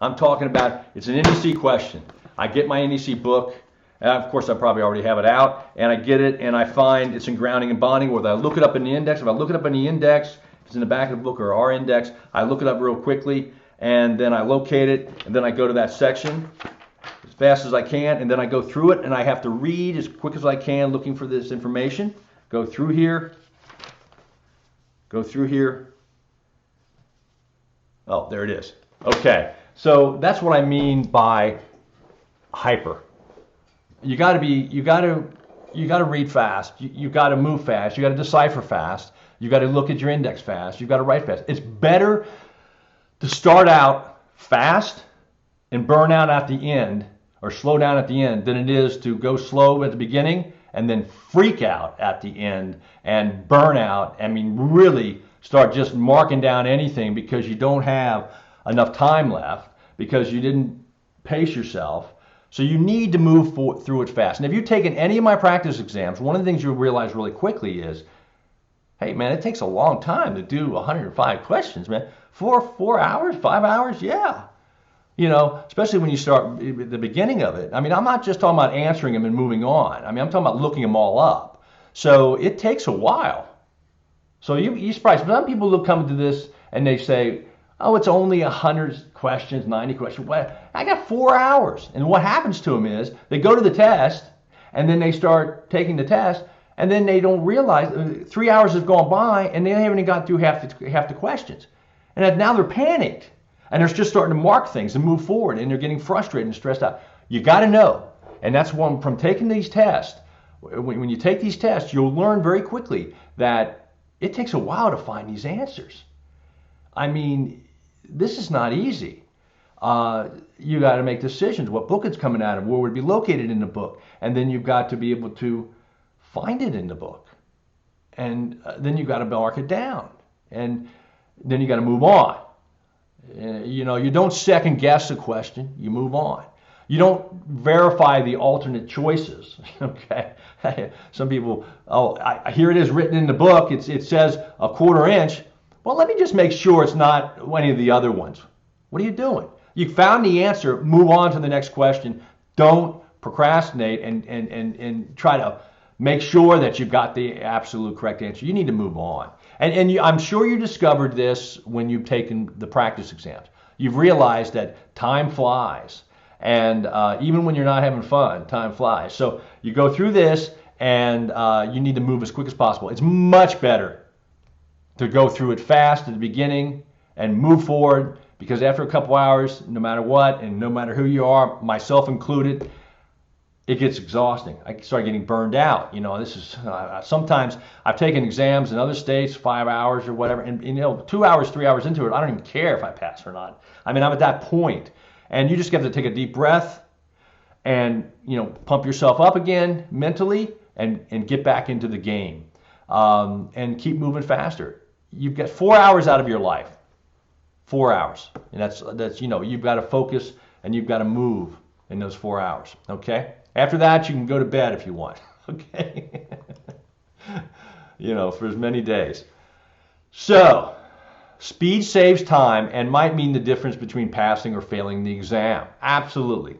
I'm talking about it's an NEC question. I get my NEC book. Of course, I probably already have it out, and I get it, and I find it's in grounding and bonding, whether I look it up in the index. If I look it up in the index, it's in the back of the book or our index, I look it up real quickly, and then I locate it, and then I go to that section as fast as I can, and then I go through it, and I have to read as quick as I can looking for this information. Go through here. Go through here. Oh, there it is. Okay, so that's what I mean by hyper. You got to read fast. You got to move fast. You got to decipher fast. You got to look at your index fast. You got to write fast. It's better to start out fast and burn out at the end, or slow down at the end, than it is to go slow at the beginning and then freak out at the end and burn out. I mean, really start just marking down anything because you don't have enough time left, because you didn't pace yourself. So you need to move through it fast. And if you've taken any of my practice exams, one of the things you'll realize really quickly is, hey man, it takes a long time to do 105 questions, man. 4 hours, 5 hours, yeah. Especially when you start at the beginning of it. I mean, I'm not just talking about answering them and moving on. I mean, I'm talking about looking them all up. So it takes a while. So you're surprised. Some people will come to this and they say, oh, it's only 100 questions, 90 questions. Well, I got 4 hours. And what happens to them is they go to the test, and then they start taking the test, and then they don't realize 3 hours has gone by, and they haven't even got through half the questions. And now they're panicked, and they're just starting to mark things and move forward, and they're getting frustrated and stressed out. You got to know, and that's one from taking these tests. When you take these tests, you'll learn very quickly that it takes a while to find these answers. I mean, this is not easy. You got to make decisions. What book it's coming out of? Where would it be located in the book? And then you've got to be able to find it in the book. And then you've got to mark it down. And then you got to move on. You don't second guess a question. You move on. You don't verify the alternate choices. Okay. Some people, here it is written in the book. It says 1/4 inch. Well, let me just make sure it's not any of the other ones. What are you doing? You found the answer, move on to the next question. Don't procrastinate and try to make sure that you've got the absolute correct answer. You need to move on. And I'm sure you discovered this when you've taken the practice exams. You've realized that time flies. And even when you're not having fun, time flies. So you go through this, and you need to move as quick as possible. It's much better to go through it fast at the beginning and move forward, because after a couple hours, no matter what, and no matter who you are, myself included, it gets exhausting. I start getting burned out. This is sometimes I've taken exams in other states, 5 hours or whatever, and 2 hours, 3 hours into it, I don't even care if I pass or not. I mean, I'm at that point, and you just have to take a deep breath and pump yourself up again mentally and get back into the game, and keep moving faster. You've got 4 hours out of your life, 4 hours, and that's you've got to focus and you've got to move in those 4 hours. Okay. After that, you can go to bed if you want. Okay. For as many days. So, speed saves time and might mean the difference between passing or failing the exam. Absolutely.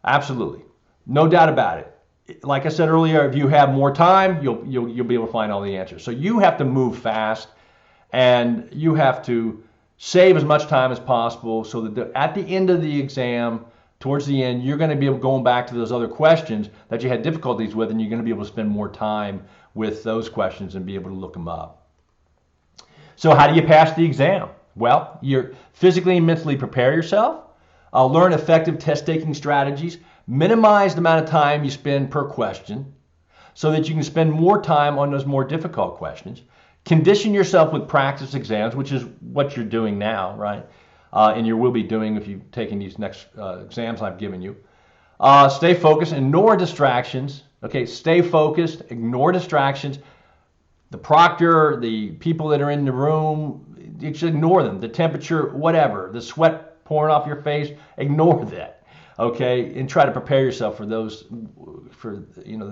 Absolutely. No doubt about it. Like I said earlier, if you have more time, you'll be able to find all the answers. So you have to move fast, and you have to save as much time as possible so that at the end of the exam, towards the end, you're going to be able going back to those other questions that you had difficulties with, and you're going to be able to spend more time with those questions and be able to look them up. So how do you pass the exam? Well, you physically and mentally prepare yourself, learn effective test-taking strategies, minimize the amount of time you spend per question so that you can spend more time on those more difficult questions. Condition yourself with practice exams, which is what you're doing now, right? And you will be doing if you've taken these next exams I've given you. Stay focused, ignore distractions. Okay, stay focused, ignore distractions. The proctor, the people that are in the room, you should ignore them. The temperature, whatever, the sweat pouring off your face, ignore that. Okay, and try to prepare yourself for the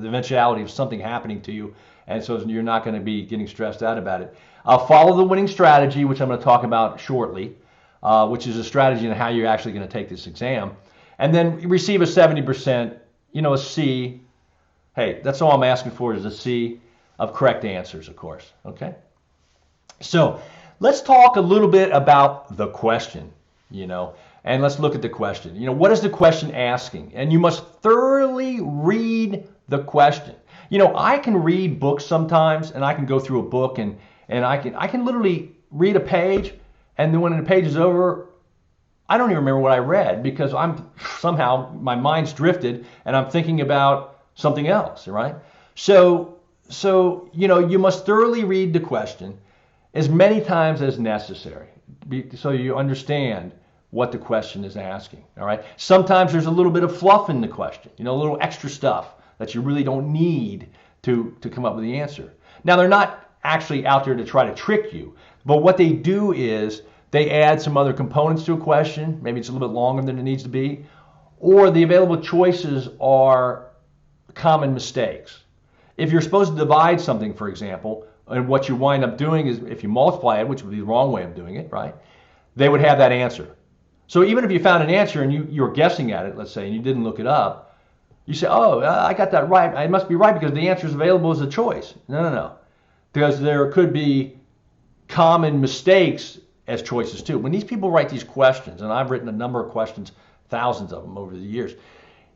eventuality of something happening to you, and so you're not going to be getting stressed out about it. Follow the winning strategy, which I'm going to talk about shortly. Which is a strategy on how you're actually going to take this exam, and then receive a 70%, a C. Hey, that's all I'm asking for is a C of correct answers, of course. Okay. So let's talk a little bit about the question, and let's look at the question. What is the question asking? And you must thoroughly read the question. I can read books sometimes, and I can go through a book and I can literally read a page. And then when the page is over, I don't even remember what I read because somehow my mind's drifted and I'm thinking about something else, right? So you must thoroughly read the question as many times as necessary so you understand what the question is asking, all right? Sometimes there's a little bit of fluff in the question, a little extra stuff that you really don't need to come up with the answer. Now, they're not actually out there to try to trick you, but what they do is they add some other components to a question. Maybe it's a little bit longer than it needs to be, or the available choices are common mistakes. If you're supposed to divide something, for example, and what you wind up doing is if you multiply it, which would be the wrong way of doing it, right? They would have that answer. So even if you found an answer and you're guessing at it, let's say, and you didn't look it up, you say, oh, I got that right. I must be right because the answer is available as a choice. No. Because there could be common mistakes as choices too. When these people write these questions, and I've written a number of questions, thousands of them over the years,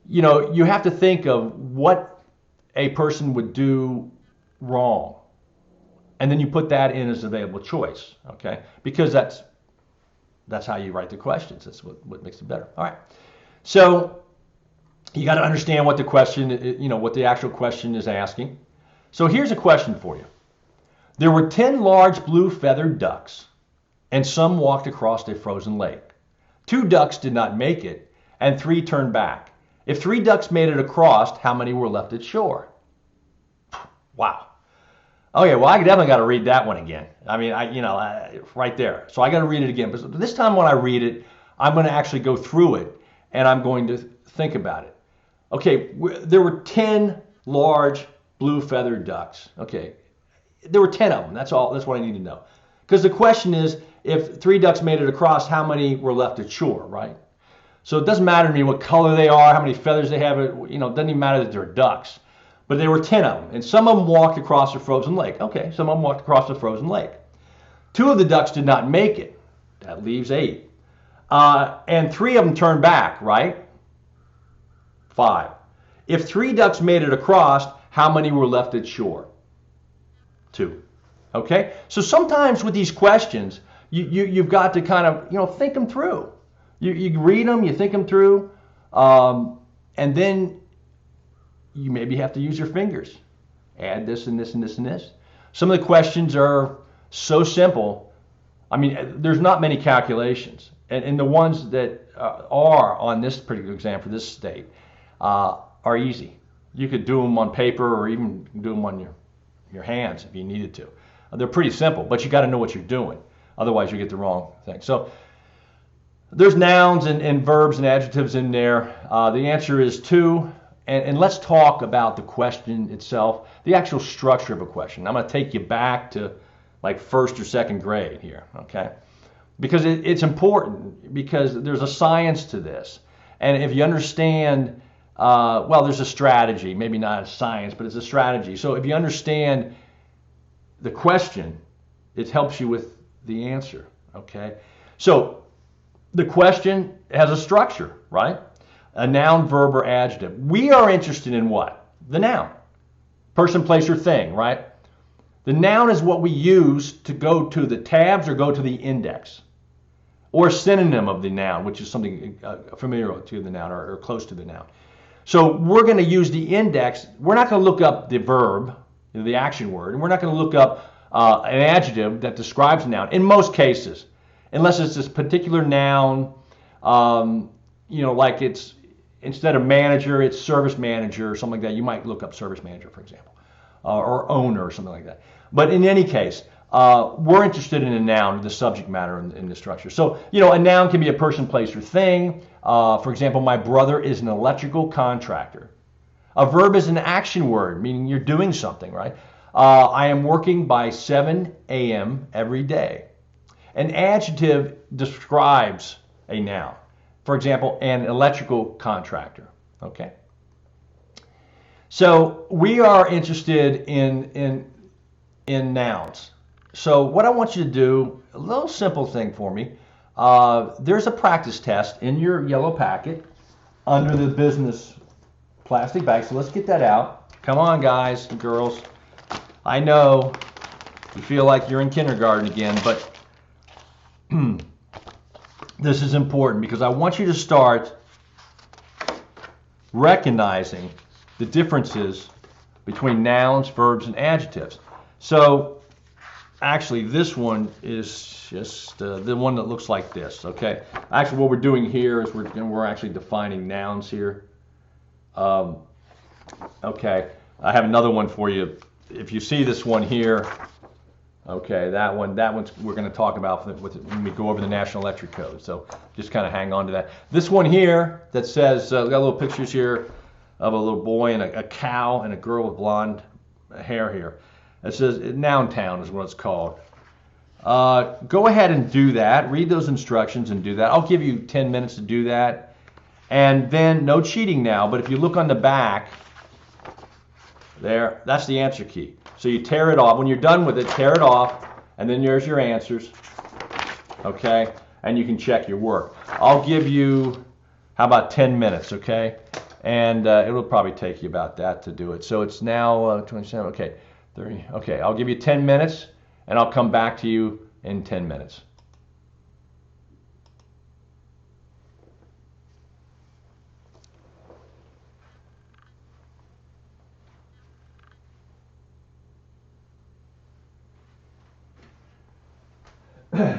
you have to think of what a person would do wrong. And then you put that in as available choice, okay? Because that's how you write the questions. That's what makes it better. All right. So you got to understand what the question, what the actual question is asking. So here's a question for you. There were 10 large blue feathered ducks, and some walked across a frozen lake. 2 ducks did not make it, and 3 turned back. If 3 ducks made it across, how many were left at shore? Wow. Okay, well, I definitely got to read that one again. I mean, right there. So I got to read it again. But this time when I read it, I'm going to actually go through it, and I'm going to think about it. Okay, there were 10 large blue feathered ducks. Okay, there were 10 of them. That's all. That's what I need to know. Because the question is, if 3 ducks made it across, how many were left at shore, right? So it doesn't matter to me what color they are, how many feathers they have. It doesn't even matter that they're ducks. But there were 10 of them, and some of them walked across a frozen lake. Okay, some of them walked across a frozen lake. 2 of the ducks did not make it. That leaves 8. And 3 of them turned back, right? 5. If 3 ducks made it across, how many were left at shore? 2. Okay, so sometimes with these questions, you've got to kind of think them through. You read them, you think them through, and then you maybe have to use your fingers. Add this and this and this and this. Some of the questions are so simple. I mean, there's not many calculations, and the ones that are on this particular exam for this state are easy. You could do them on paper or even do them on your hands if you needed to. They're pretty simple, but you got to know what you're doing. Otherwise, you get the wrong thing. So there's nouns and verbs and adjectives in there. The answer is 2. And let's talk about the question itself, the actual structure of a question. I'm going to take you back to like 1st or 2nd grade here, okay? Because it's important, because there's a science to this. And if you understand, well, there's a strategy, maybe not a science, but it's a strategy. So if you understand the question, it helps you with the answer, okay? So the question has a structure, right? A noun, verb, or adjective. We are interested in what? The noun. Person, place, or thing, right? The noun is what we use to go to the tabs or go to the index, or a synonym of the noun, which is something familiar to the noun or close to the noun. So we're going to use the index. We're not going to look up the verb, the action word, and we're not going to look up an adjective that describes a noun in most cases, unless it's this particular noun, like it's, instead of manager, it's service manager or something like that. You might look up service manager, for example, or owner or something like that. But in any case, we're interested in a noun, the subject matter in the structure. So, a noun can be a person, place, or thing. For example, my brother is an electrical contractor. A verb is an action word, meaning you're doing something, right? I am working by 7 a.m. every day. An adjective describes a noun. For example, an electrical contractor, okay? So we are interested in nouns. So what I want you to do, a little simple thing for me, there's a practice test in your yellow packet under the business plastic bag. So let's get that out. Come on, guys and girls. I know you feel like you're in kindergarten again, but this is important because I want you to start recognizing the differences between nouns, verbs, and adjectives. So actually this one is just the one that looks like this, okay? Actually what we're doing here is we're actually defining nouns here. Okay, I have another one for you. If you see this one here, okay, that one's we're going to talk about when we go over the National Electric Code. So just kind of hang on to that. This one here that says, got little pictures here of a little boy and a cow and a girl with blonde hair here. It says Noun Town is what it's called. Go ahead and do that. Read those instructions and do that. I'll give you 10 minutes to do that. And then no cheating now, but if you look on the back, there, that's the answer key. So you tear it off. When you're done with it, tear it off, and then there's your answers. Okay? And you can check your work. I'll give you, how about 10 minutes, okay? And it'll probably take you about that to do it. So it's now 27, okay, 30. Okay, I'll give you 10 minutes, and I'll come back to you in 10 minutes. Yeah.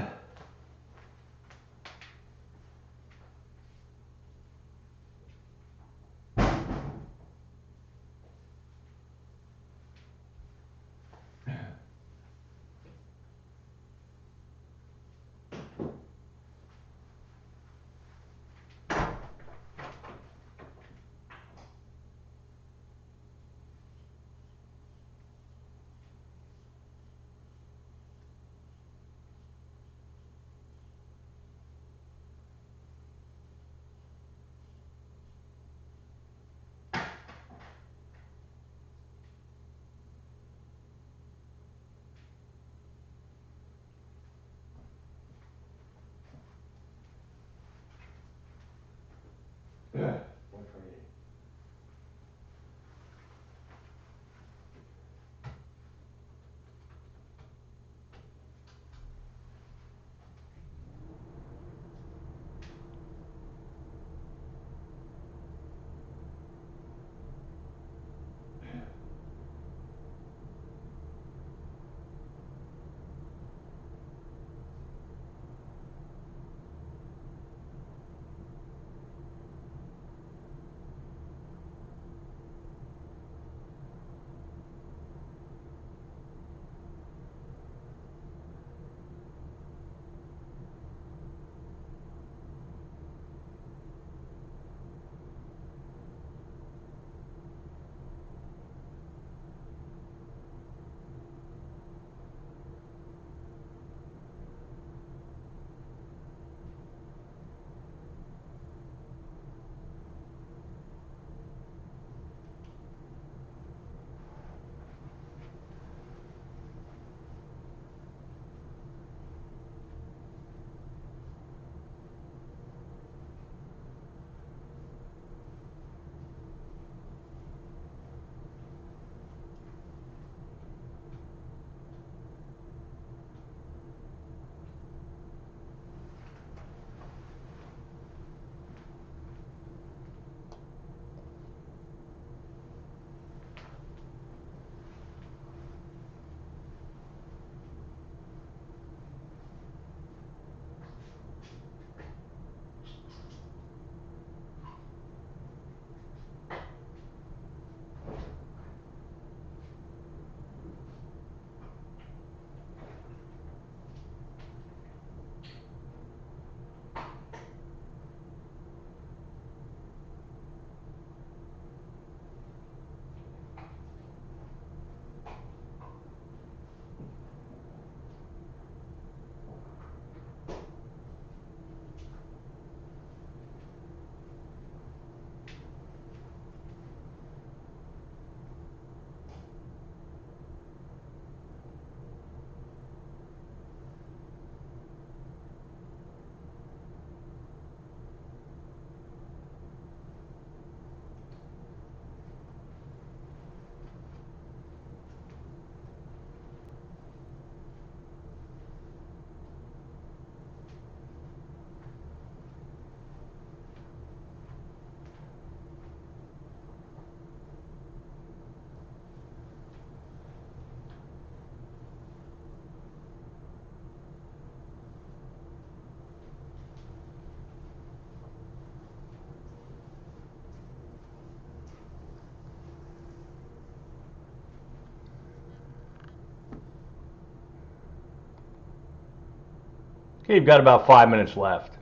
Okay, you've got about 5 minutes left.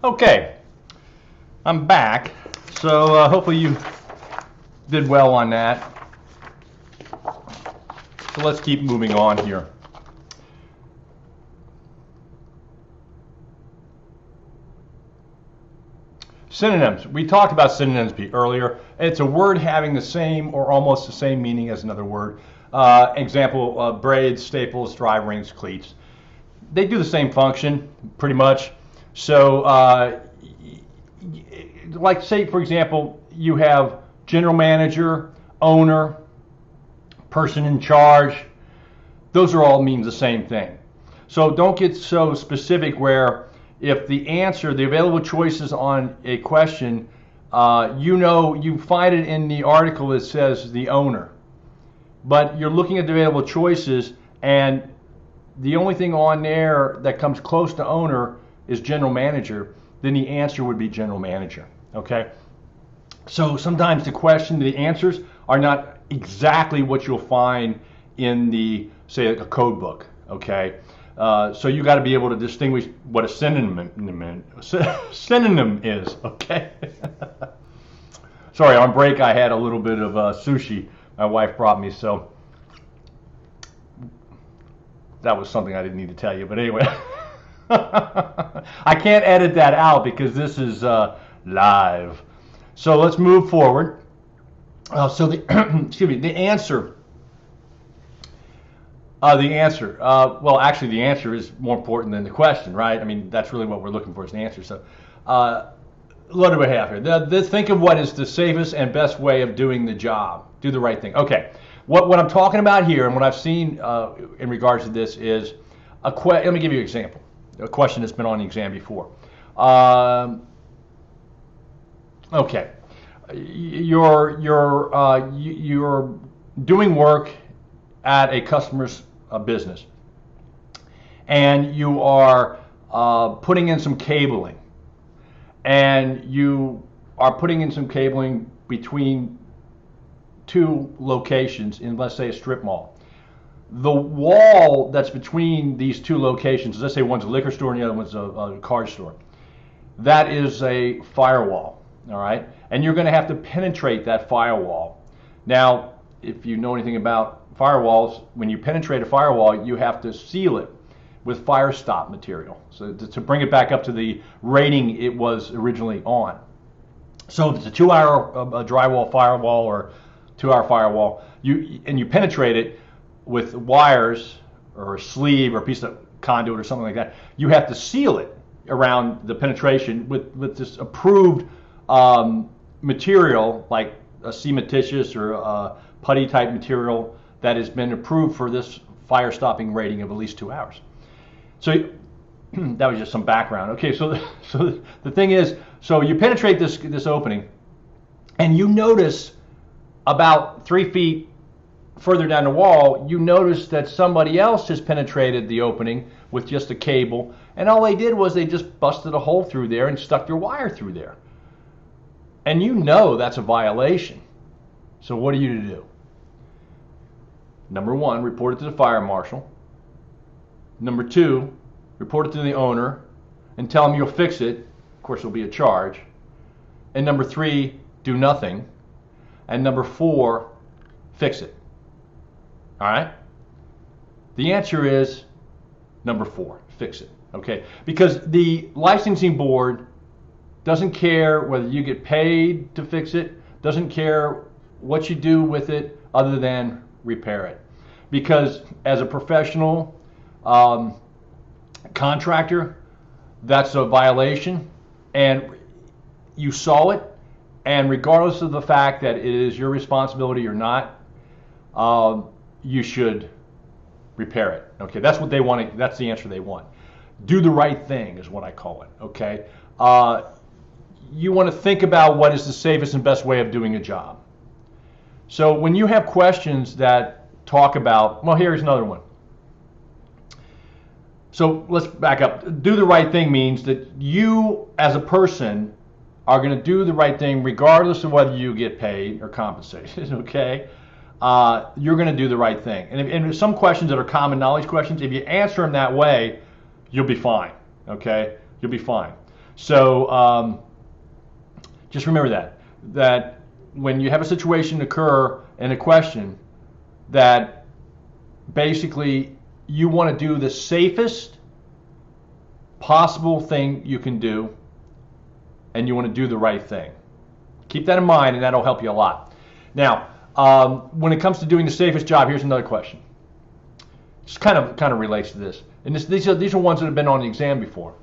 Okay, I'm back. So hopefully you did well on that. So let's keep moving on here. Synonyms. We talked about synonyms earlier. It's a word having the same or almost the same meaning as another word. Example, braids, staples, drive rings, cleats. They do the same function, pretty much. So, like say, for example, you have general manager, owner, person in charge. Those are all means the same thing. So don't get so specific where if the answer, the available choices on a question, you find it in the article that says the owner, but you're looking at the available choices and the only thing on there that comes close to owner is general manager, then the answer would be general manager. Okay? So sometimes the answers are not exactly what you'll find in the, say, a code book. Okay? So you got to be able to distinguish what a synonym is. Okay? Sorry, on break I had a little bit of sushi my wife brought me, so that was something I didn't need to tell you. But anyway, I can't edit that out because this is live. So let's move forward. So the excuse me, the answer. Well, actually, the answer is more important than the question, right? I mean, that's really what we're looking for is the answer. So What do we have here? Think of what is the safest and best way of doing the job. Do the right thing. Okay. What I'm talking about here and what I've seen in regards to this is let me give you an example. A question that's been on the exam before. Okay. You're doing work at a customer's business, and you are putting in some cabling, and you are putting in some cabling between two locations in, let's say, a strip mall. The wall that's between these two locations, let's say one's a liquor store and the other one's a car store, that is a firewall, all right? And you're going to have to penetrate that firewall. Now, if you know anything about firewalls, when you penetrate a firewall, you have to seal it with fire stop material, so to bring it back up to the rating it was originally on. So if it's a 2-hour drywall firewall or 2-hour firewall, you penetrate it with wires or a sleeve or a piece of conduit or something like that, you have to seal it around the penetration with this approved material, like a cementitious or a putty type material that has been approved for this fire stopping rating of at least 2 hours. So that was just some background. Okay, so the thing is, so you penetrate this opening, and you notice about 3 feet further down the wall, you notice that somebody else has penetrated the opening with just a cable, and all they did was they just busted a hole through there and stuck their wire through there. And you know that's a violation. So what are you to do? Number one, report it to the fire marshal. Number two, report it to the owner and tell him you'll fix it. Of course, there'll be a charge. And number three, do nothing. And number four, fix it. All right? The answer is number four, fix it. Okay? Because the licensing board doesn't care whether you get paid to fix it, doesn't care what you do with it other than repair it. Because as a professional contractor, that's a violation, and you saw it, and regardless of the fact that it is your responsibility or not, you should repair it. Okay, that's what they want. That's the answer they want. Do the right thing is what I call it. Okay, you want to think about what is the safest and best way of doing a job. So when you have questions that talk about, well, here's another one. So let's back up. Do the right thing means that you as a person are going to do the right thing regardless of whether you get paid or compensated, okay? You're going to do the right thing. And some questions that are common knowledge questions, if you answer them that way, you'll be fine, okay? You'll be fine. So just remember that when you have a situation occur and a question, that basically you want to do the safest possible thing you can do, and you want to do the right thing. Keep that in mind, and that'll help you a lot. Now, when it comes to doing the safest job, here's another question. This kind of relates to this, and these are ones that have been on the exam before.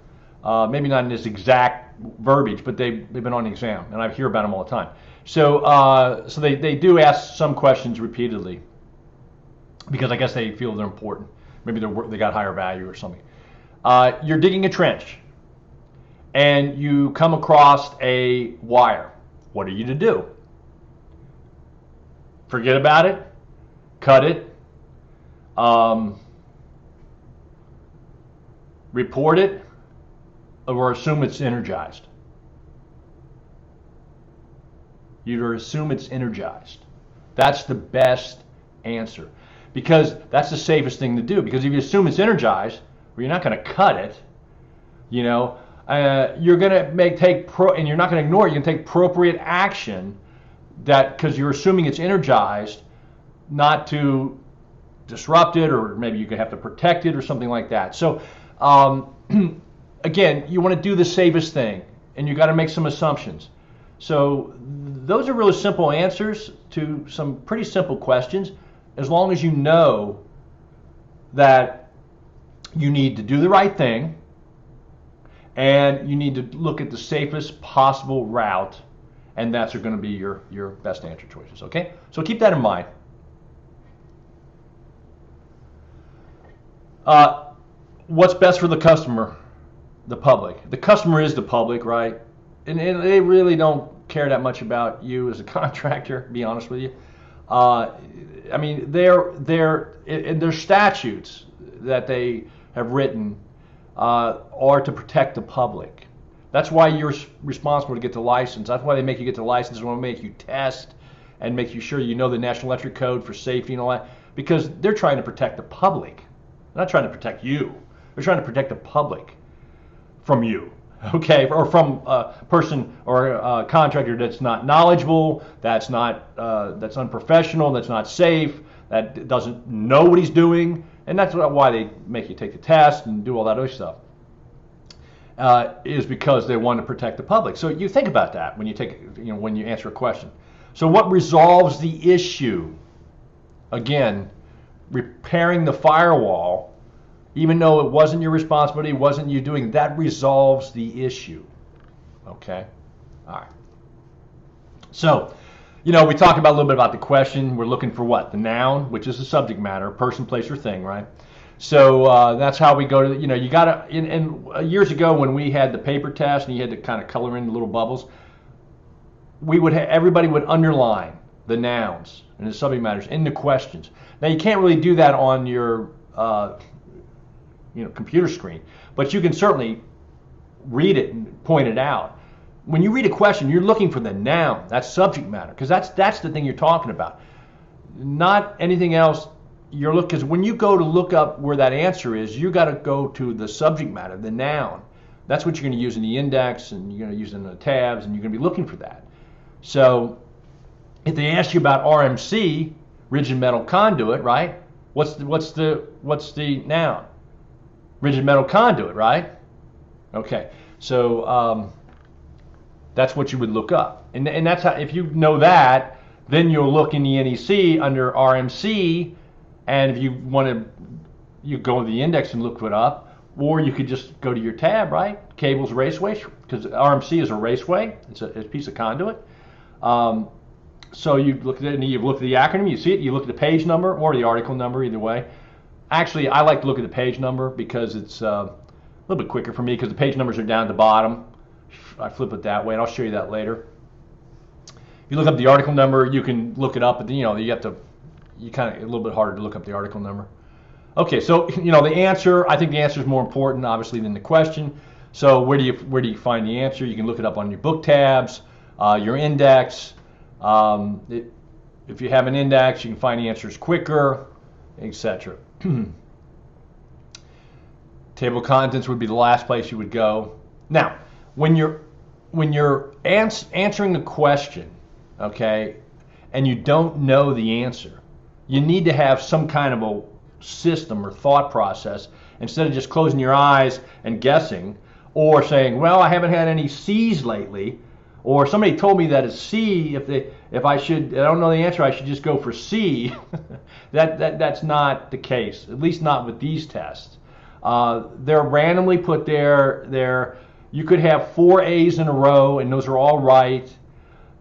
Maybe not in this exact verbiage, but they've been on the exam, and I hear about them all the time. So they do ask some questions repeatedly because I guess they feel they're important. Maybe they got higher value or something. You're digging a trench, and you come across a wire. What are you to do? Forget about it, cut it, report it, or assume it's energized. You assume it's energized. That's the best answer, because that's the safest thing to do. Because if you assume it's energized, well, you're not going to cut it. You know, you're going to and you're not going to ignore it. You're going to take appropriate action, that because you're assuming it's energized, not to disrupt it, or maybe you could have to protect it or something like that. So again, you want to do the safest thing, and you got to make some assumptions. So those are really simple answers to some pretty simple questions, as long as you know that you need to do the right thing, and you need to look at the safest possible route, and that's going to be your best answer choices. Okay, so keep that in mind. What's best for the customer? The public. The customer is the public, right? And they really don't care that much about you as a contractor, to be honest with you. I mean, their statutes that they have written are to protect the public. That's why you're responsible to get the license. That's why they make you get the license. They want to make you test and make you sure you know the National Electric Code for safety and all that, because they're trying to protect the public. They're not trying to protect you. They're trying to protect the public from you, okay, or from a person or a contractor that's not knowledgeable, that's unprofessional, that's not safe, that doesn't know what he's doing, and that's why they make you take the test and do all that other stuff. Is because they want to protect the public. So you think about that when you answer a question. So what resolves the issue? Again, repairing the firewall. Even though it wasn't your responsibility, wasn't you doing, that resolves the issue. Okay? All right. So, we talked about a little bit about the question. We're looking for what? The noun, which is the subject matter, person, place, or thing, right? So that's how we go to, you got to, and years ago when we had the paper test and you had to kind of color in the little bubbles, everybody would underline the nouns and the subject matters in the questions. Now you can't really do that on your computer screen, but you can certainly read it and point it out. When you read a question, you're looking for the noun, that's subject matter, because that's the thing you're talking about, not anything else. Because when you go to look up where that answer is, you got to go to the subject matter, the noun. That's what you're going to use in the index, and you're going to use it in the tabs, and you're going to be looking for that. So if they ask you about RMC, rigid metal conduit, right? What's the noun? Rigid metal conduit, right? Okay, so that's what you would look up, and that's how. If you know that, then you'll look in the NEC under RMC, and if you want to, you go to the index and look it up, or you could just go to your tab, right? Cables, raceway, because RMC is a raceway. It's a piece of conduit. So you look at it, and you look at the acronym, you see it, you look at the page number or the article number, either way. Actually, I like to look at the page number because it's a little bit quicker for me, because the page numbers are down at the bottom. I flip it that way, and I'll show you that later. If you look up the article number, you can look it up, but you have to, a little bit harder to look up the article number. Okay, so the answer, I think the answer is more important, obviously, than the question. So where do you find the answer? You can look it up on your book tabs, your index. If you have an index, you can find the answers quicker, etc. Table of contents would be the last place you would go. Now, when you're answering the question, okay, and you don't know the answer, you need to have some kind of a system or thought process, instead of just closing your eyes and guessing, or saying, well, I haven't had any C's lately, or somebody told me that it's C. If I don't know the answer, I should just go for C. That's not the case, at least not with these tests. They're randomly put there. You could have 4 A's in a row, and those are all right.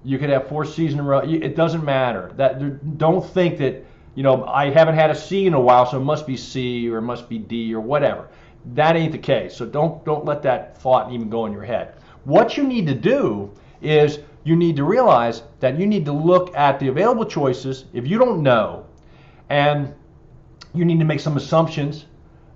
You could have 4 C's in a row. It doesn't matter. Don't think that, I haven't had a C in a while, so it must be C or it must be D or whatever. That ain't the case. So don't let that thought even go in your head. What you need to do is you need to realize that you need to look at the available choices if you don't know, and you need to make some assumptions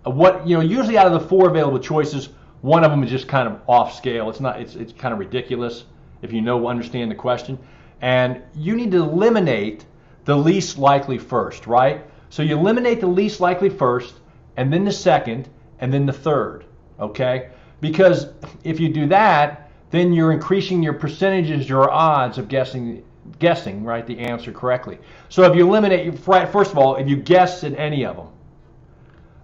of what, usually out of the 4 available choices, one of them is just kind of off scale. It's kind of ridiculous if you understand the question. And you need to eliminate the least likely first, right? So you eliminate the least likely first, and then the second, and then the third, okay? Because if you do that, then you're increasing your percentages, your odds of guessing, right, the answer correctly. So if you eliminate, first of all, if you guess at any of them,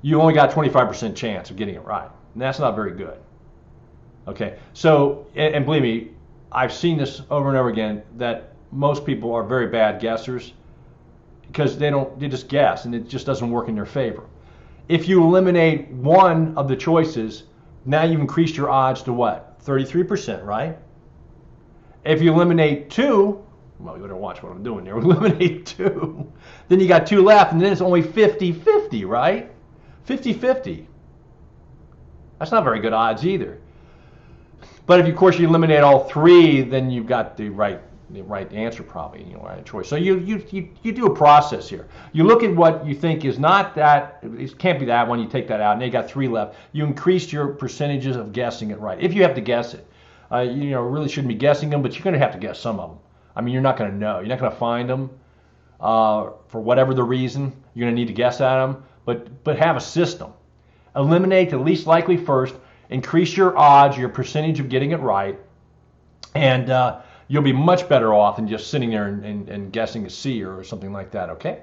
you only got 25% chance of getting it right. And that's not very good. Okay, so, and believe me, I've seen this over and over again, that most people are very bad guessers because they just guess, and it just doesn't work in their favor. If you eliminate one of the choices, Now you've increased your odds to what? 33%, right? If you eliminate 2, well, you better watch what I'm doing there. Eliminate 2, then you got 2 left, and then it's only 50-50, right? 50-50. That's not very good odds either. But if, of course, you eliminate all 3, then you've got the right answer probably, right choice. So you do a process here. You look at what you think is not that, it can't be that one, you take that out, and you got 3 left. You increase your percentages of guessing it right. If you have to guess it, really shouldn't be guessing them, but you're going to have to guess some of them. I mean, you're not going to know. You're not going to find them for whatever the reason. You're going to need to guess at them, but have a system. Eliminate the least likely first. Increase your odds, your percentage of getting it right, and you'll be much better off than just sitting there and guessing a C or something like that, okay?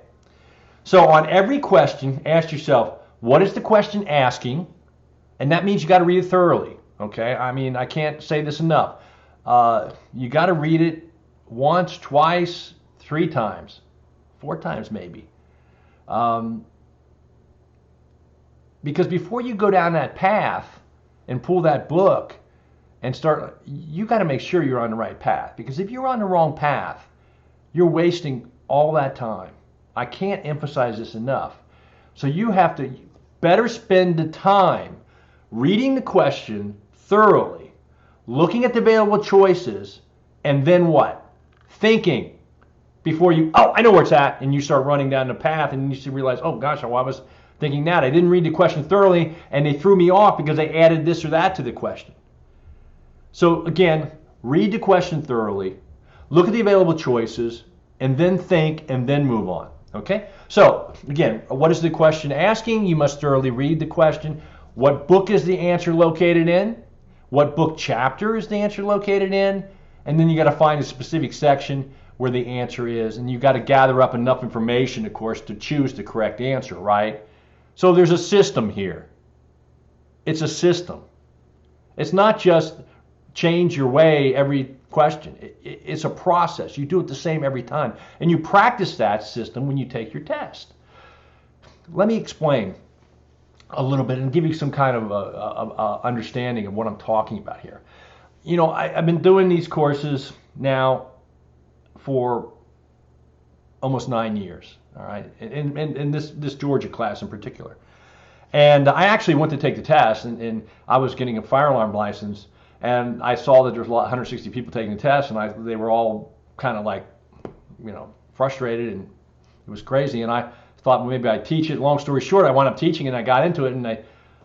So on every question, ask yourself, what is the question asking? And that means you got to read it thoroughly, okay? I mean, I can't say this enough. You got to read it once, twice, 3 times, 4 times maybe. Because before you go down that path and pull that book and start, you got to make sure you're on the right path. Because if you're on the wrong path, you're wasting all that time. I can't emphasize this enough. So you have to better spend the time reading the question thoroughly, looking at the available choices, and then what? Thinking before you, I know where it's at, and you start running down the path, and you realize, oh gosh, I was thinking that. I didn't read the question thoroughly, and they threw me off because they added this or that to the question. So again, read the question thoroughly, look at the available choices, and then think, and then move on. Okay? So again, what is the question asking? You must thoroughly read the question. What book is the answer located in? What book chapter is the answer located in? And then you got to find a specific section where the answer is, and you got to gather up enough information, of course, to choose the correct answer, right? So there's a system here. It's a system. It's not just change your way every question. It's a process. You do it the same every time. And you practice that system when you take your test. Let me explain a little bit and give you some kind of understanding of what I'm talking about here. I've been doing these courses now for almost 9 years. All right, in this Georgia class in particular. And I actually went to take the test, and I was getting a fire alarm license, and I saw that there was 160 people taking the test, and they were all kind of like, frustrated, and it was crazy. And I thought, well, maybe I'd teach it. Long story short, I wound up teaching, and I got into it, and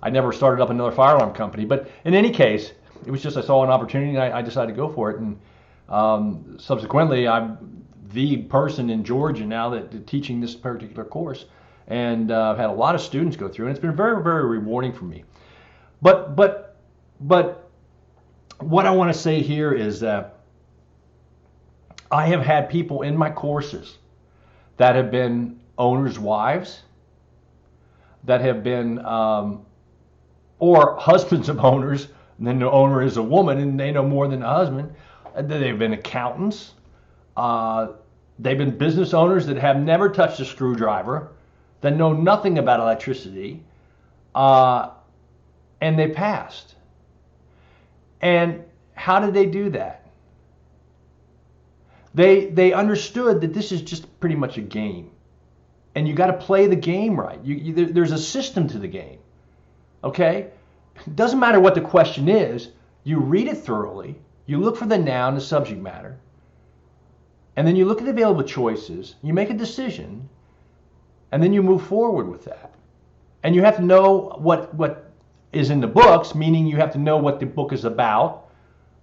I never started up another fire alarm company. But in any case, it was just I saw an opportunity, and I decided to go for it. And subsequently, I'm the person in Georgia now that teaching this particular course, and I've had a lot of students go through, and it's been very, very rewarding for me. But what I want to say here is that I have had people in my courses that have been owners' wives, that have been or husbands of owners, and then the owner is a woman, and they know more than the husband. They've been accountants. They've been business owners that have never touched a screwdriver, that know nothing about electricity, and they passed. And how did they do that? They understood that this is just pretty much a game, and you got to play the game right. There's a system to the game. Okay? It doesn't matter what the question is. You read it thoroughly. You look for the noun, the subject matter. And then you look at the available choices, you make a decision, and then you move forward with that. And you have to know what is in the books, meaning you have to know what the book is about.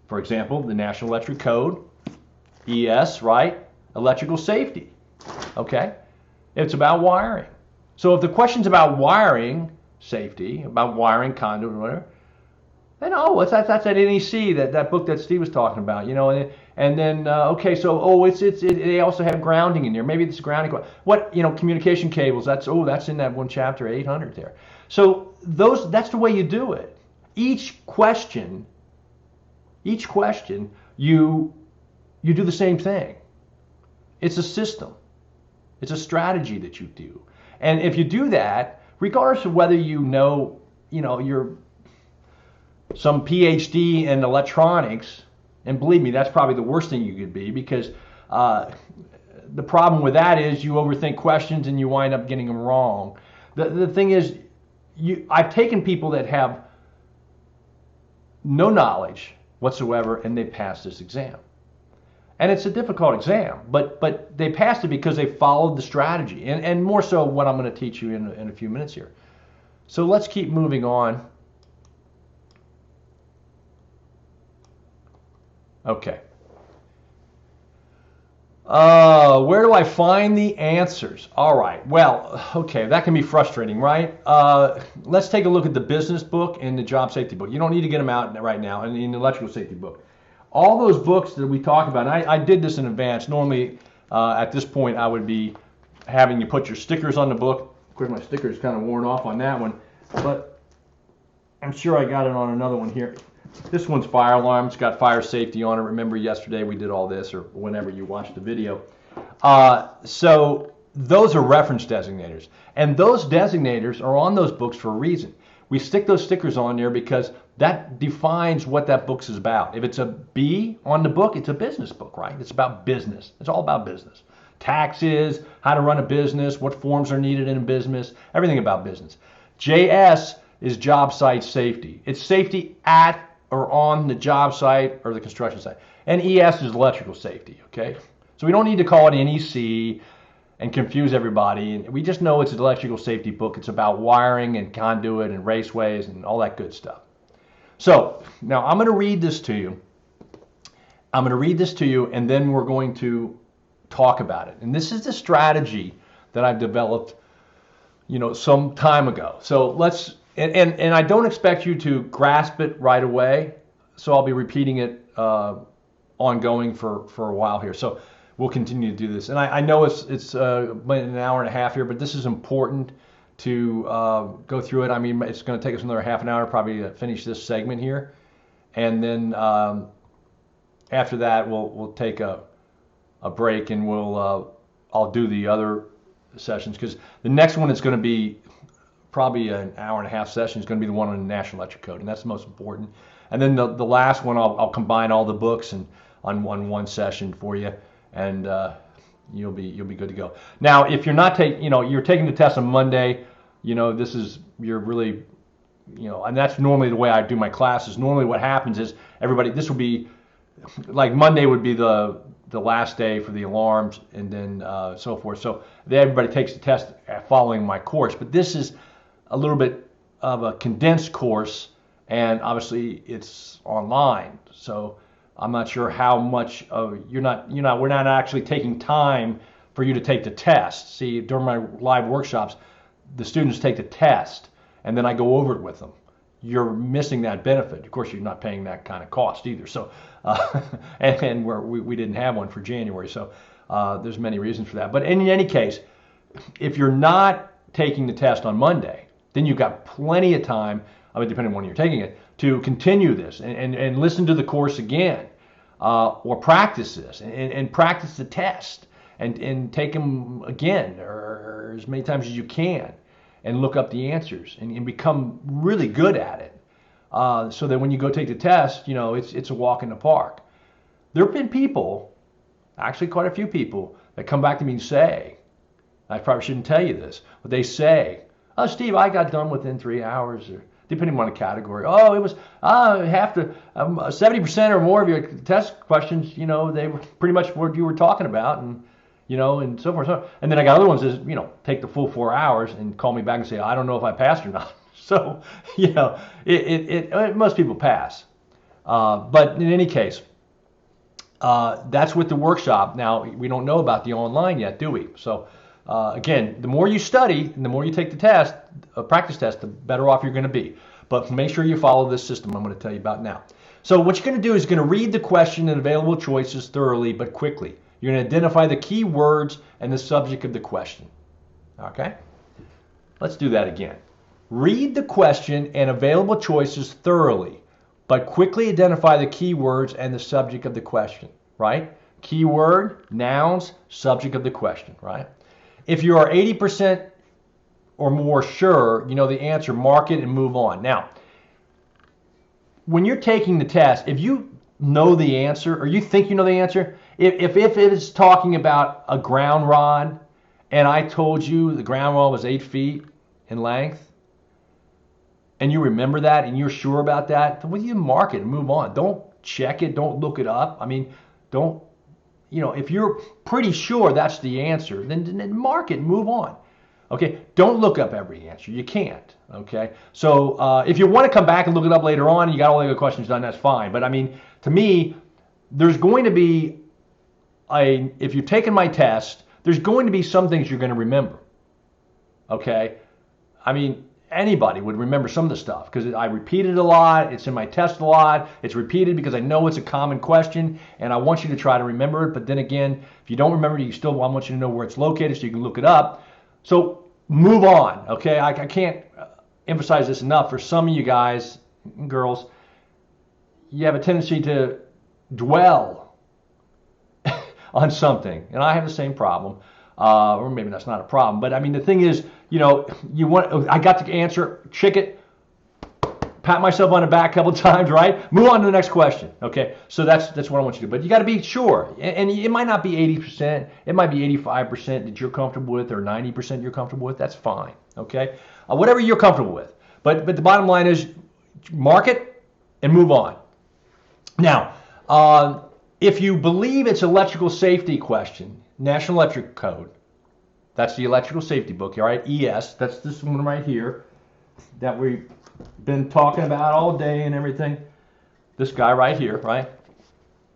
For example, the National Electric Code, ES, right? Electrical safety, okay? It's about wiring. So if the question's about wiring safety, about wiring conduit or whatever, then that's that NEC, that book that Steve was talking about, and then okay, so they also have grounding in there. Maybe it's grounding. Communication cables. That's in that one chapter 800 there. So that's the way you do it. Each question, you do the same thing. It's a system. It's a strategy that you do, and if you do that, regardless of whether you're some PhD in electronics, and believe me, that's probably the worst thing you could be, because the problem with that is you overthink questions and you wind up getting them wrong. The thing is, I've taken people that have no knowledge whatsoever and they pass this exam. And it's a difficult exam, but they passed it because they followed the strategy, and more so what I'm going to teach you in a few minutes here. So let's keep moving on. Okay. Where do I find the answers? All right. Well, okay, that can be frustrating, right? Let's take a look at the business book and the job safety book. You don't need to get them out right now, and the electrical safety book. All those books that we talk about, and I did this in advance. Normally, at this point, I would be having you put your stickers on the book. Of course, my sticker is kind of worn off on that one, but I'm sure I got it on another one here. This one's fire alarm. It's got fire safety on it. Remember yesterday we did all this, or whenever you watched the video. So those are reference designators, and those designators are on those books for a reason. We stick those stickers on there because that defines what that book is about. If it's a B on the book, it's a business book, right? It's about business. It's all about business. Taxes, how to run a business, what forms are needed in a business, everything about business. JS is job site safety. It's safety at or on the job site or the construction site. And ES is electrical safety, okay? So we don't need to call it NEC and confuse everybody. And we just know it's an electrical safety book. It's about wiring and conduit and raceways and all that good stuff. So now I'm going to read this to you. And then we're going to talk about it. And this is the strategy that I've developed, some time ago. So let's, and I don't expect you to grasp it right away. So I'll be repeating it ongoing for a while here. So we'll continue to do this. And I know it's an hour and a half here, but this is important to go through it. I mean, it's going to take us another half an hour probably to finish this segment here. And then after that, we'll take a break, and I'll do the other sessions, because the next one is going to be probably an hour and a half session. Is going to be the one on the National Electric Code, and that's the most important. And then the last one, I'll combine all the books and on one session for you, and you'll be good to go. Now, if you're not you're taking the test on Monday, you're really, and that's normally the way I do my classes. Normally, what happens is this will be like Monday would be the last day for the alarms, and then so forth. So everybody takes the test following my course, but this is a little bit of a condensed course, and obviously it's online. So I'm not sure how much we're not actually taking time for you to take the test. See, during my live workshops, the students take the test, and then I go over it with them. You're missing that benefit. Of course, you're not paying that kind of cost either. So, and we didn't have one for January. So there's many reasons for that. But in any case, if you're not taking the test on Monday, then you've got plenty of time, depending on when you're taking it, to continue this and listen to the course again, or practice this and practice the test and take them again, or as many times as you can, and look up the answers and become really good at it, so that when you go take the test, it's a walk in the park. There have been people, actually quite a few people, that come back to me and say, I probably shouldn't tell you this, but they say, "Oh, Steve, I got done within 3 hours," or depending on the category. "Oh, it was half the 70% or more of your test questions, they were pretty much what you were talking about," and and so forth. And then I got other ones that, take the full 4 hours and call me back and say, "I don't know if I passed or not." So, most people pass. But in any case, that's with the workshop. Now, we don't know about the online yet, do we? So, again, the more you study and the more you take the test, a practice test, the better off you're going to be. But make sure you follow this system I'm going to tell you about now. So what you're going to do is you're going to read the question and available choices thoroughly but quickly. You're going to identify the key words and the subject of the question. Okay? Let's do that again. Read the question and available choices thoroughly, but quickly identify the key words and the subject of the question, right? Keyword, nouns, subject of the question, right? If you are 80% or more sure, the answer, mark it and move on. Now, when you're taking the test, if you know the answer or you think you know the answer, if it is talking about a ground rod and I told you the ground rod was 8 feet in length and you remember that and you're sure about that, then you mark it and move on. Don't check it. Don't look it up. I mean, don't, if you're pretty sure that's the answer, then mark it and move on. Okay, don't look up every answer. You can't. Okay, so if you want to come back and look it up later on, and you got all the other questions done, that's fine. But I mean, to me, there's going to be if you've taken my test, there's going to be some things you're going to remember. Okay, I mean, anybody would remember some of the stuff because I repeat it a lot. It's in my test a lot. It's repeated because I know it's a common question, and I want you to try to remember it. But then again, if you don't remember it, I want you to know where it's located so you can look it up. So move on, okay? I can't emphasize this enough. For some of you guys and girls, you have a tendency to dwell on something, and I have the same problem, or maybe that's not a problem. But I mean, the thing is, I got the answer, check it, pat myself on the back a couple of times, right? Move on to the next question, okay? So that's what I want you to do. But you got to be sure, and it might not be 80%, it might be 85% that you're comfortable with, or 90% you're comfortable with. That's fine, okay? Whatever you're comfortable with. But the bottom line is, mark it and move on. Now, if you believe it's electrical safety question, National Electric Code, that's the electrical safety book, all right? ES, that's this one right here that we've been talking about all day and everything. This guy right here, right?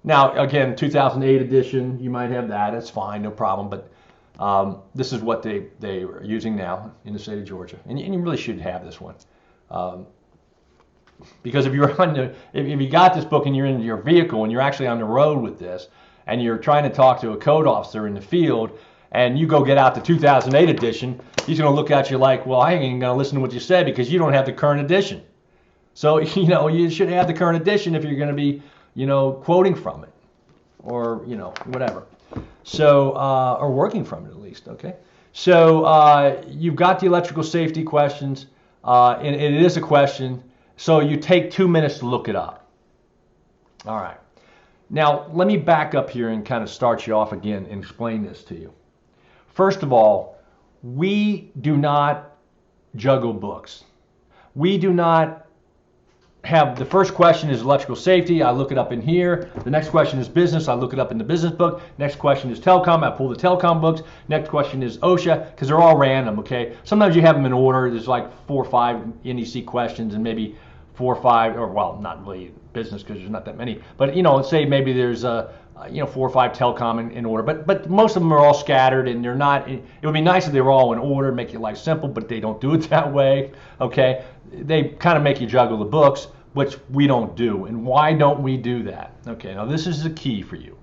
Now, again, 2008 edition, you might have that. It's fine, no problem. But this is what they are using now in the state of Georgia, and you really should have this one. Because if you got this book and you're in your vehicle and you're actually on the road with this, and you're trying to talk to a code officer in the field, and you go get out the 2008 edition, he's going to look at you like, well, I ain't going to listen to what you said because you don't have the current edition. So, you should have the current edition if you're going to be, quoting from it or, whatever. So, or working from it at least, okay? So, you've got the electrical safety questions, and it is a question, so you take 2 minutes to look it up. All right. Now, let me back up here and kind of start you off again and explain this to you. First of all, we do not juggle books. We do not have, the first question is electrical safety, I look it up in here. The next question is business, I look it up in the business book. Next question is telecom, I pull the telecom books. Next question is OSHA, because they're all random, okay? Sometimes you have them in order, there's like 4 or 5 NEC questions and maybe 4 or 5, or well, not really business because there's not that many, but let's say maybe there's 4 or 5 telecom in order, but most of them are all scattered and they're not. It would be nice if they were all in order, make your life simple, but they don't do it that way. Okay, they kind of make you juggle the books, which we don't do. And why don't we do that? Okay, now this is the key for you.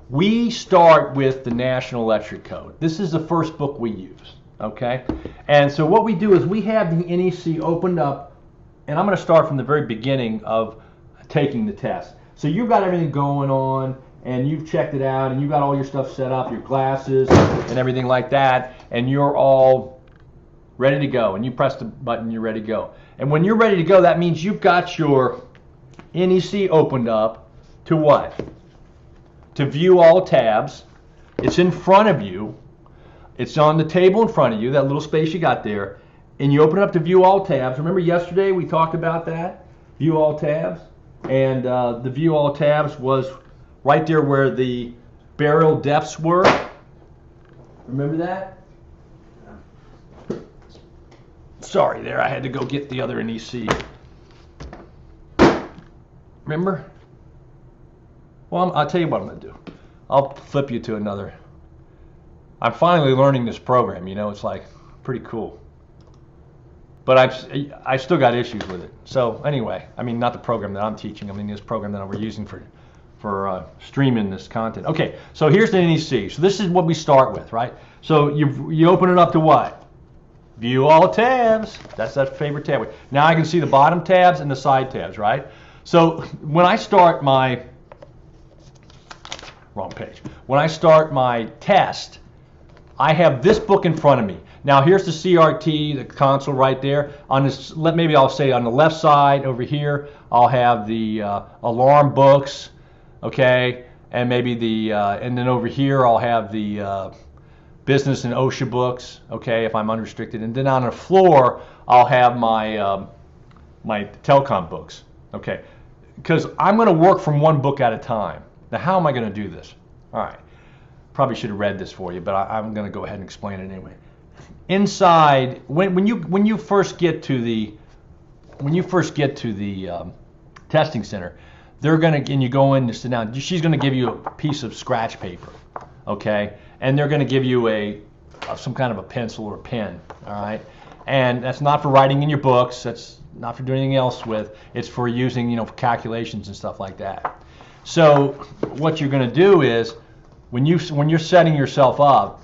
We start with the National Electric Code. This is the first book we use. Okay, and so what we do is we have the NEC opened up. And I'm going to start from the very beginning of taking the test. So you've got everything going on, and you've checked it out, and you've got all your stuff set up, your glasses and everything like that, and you're all ready to go. And you press the button, you're ready to go. And when you're ready to go, that means you've got your NEC opened up to what? To view all tabs. It's in front of you. It's on the table in front of you, that little space you got there. And you open it up to view all tabs. Remember yesterday we talked about that? View all tabs. And the view all tabs was right there where the burial depths were. Remember that? Sorry there, I had to go get the other NEC. Remember? Well, I'll tell you what I'm going to do. I'll flip you to another. I'm finally learning this program, it's like pretty cool. But I still got issues with it. So anyway, I mean, not the program that I'm teaching. I mean, this program that we're using for streaming this content. Okay, so here's the NEC. So this is what we start with, right? So you open it up to what? View all tabs. That's that favorite tab. Now I can see the bottom tabs and the side tabs, right? So when I start my wrong page. When I start my test, I have this book in front of me. Now here's the CRT, the console right there. On this, maybe I'll say on the left side over here, I'll have the alarm books, okay, and maybe and then over here I'll have the business and OSHA books, okay, if I'm unrestricted. And then on the floor I'll have my my telecom books, okay, because I'm going to work from one book at a time. Now, how am I going to do this? All right, probably should have read this for you, but I'm going to go ahead and explain it anyway. Inside, when you first get to the testing center, they're going to, and you go in to sit down. She's going to give you a piece of scratch paper, okay, and they're going to give you some kind of a pencil or a pen, all right, and that's not for writing in your books. That's not for doing anything else with. It's for using, for calculations and stuff like that. So what you're going to do is when you're setting yourself up,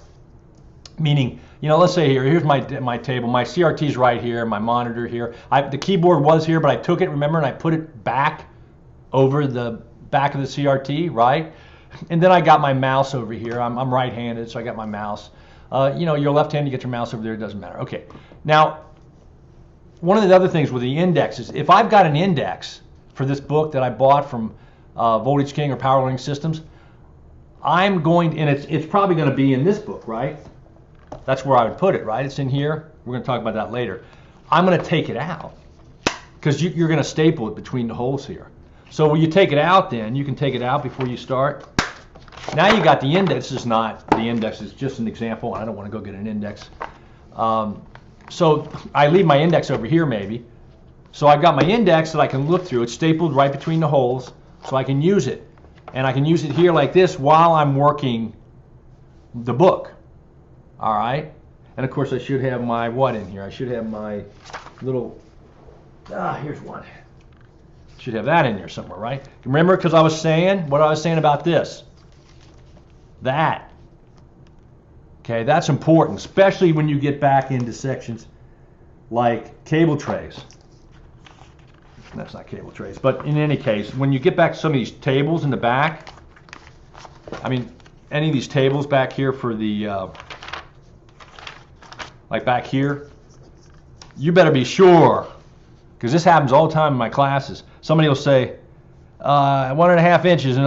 meaning, let's say here's my table, my CRT's right here, my monitor here. The keyboard was here, but I took it, remember, and I put it back over the back of the CRT, right? And then I got my mouse over here. I'm right-handed, so I got my mouse. You're left-handed, you get your mouse over there, it doesn't matter. Okay. Now, one of the other things with the indexes, if I've got an index for this book that I bought from Voltage King or Power Learning Systems, I'm going, and it's probably going to be in this book, right? That's where I would put it, right? It's in here. We're going to talk about that later. I'm going to take it out because you're going to staple it between the holes here. So when you take it out, then you can take it out before you start. Now you got the index. This is not the index. It's just an example. I don't want to go get an index. So I leave my index over here maybe. So I've got my index that I can look through. It's stapled right between the holes, so I can use it. And I can use it here like this while I'm working the book. All right? And of course I should have my what in here? I should have my little, here's one. Should have that in here somewhere, right? Remember, because I was saying, what I was saying about this. That. Okay, that's important, especially when you get back into sections like cable trays. That's not cable trays, but in any case, when you get back to some of these tables in the back, I mean, any of these tables back here for the, like back here, you better be sure, because this happens all the time in my classes. Somebody will say, 1.5 inches, and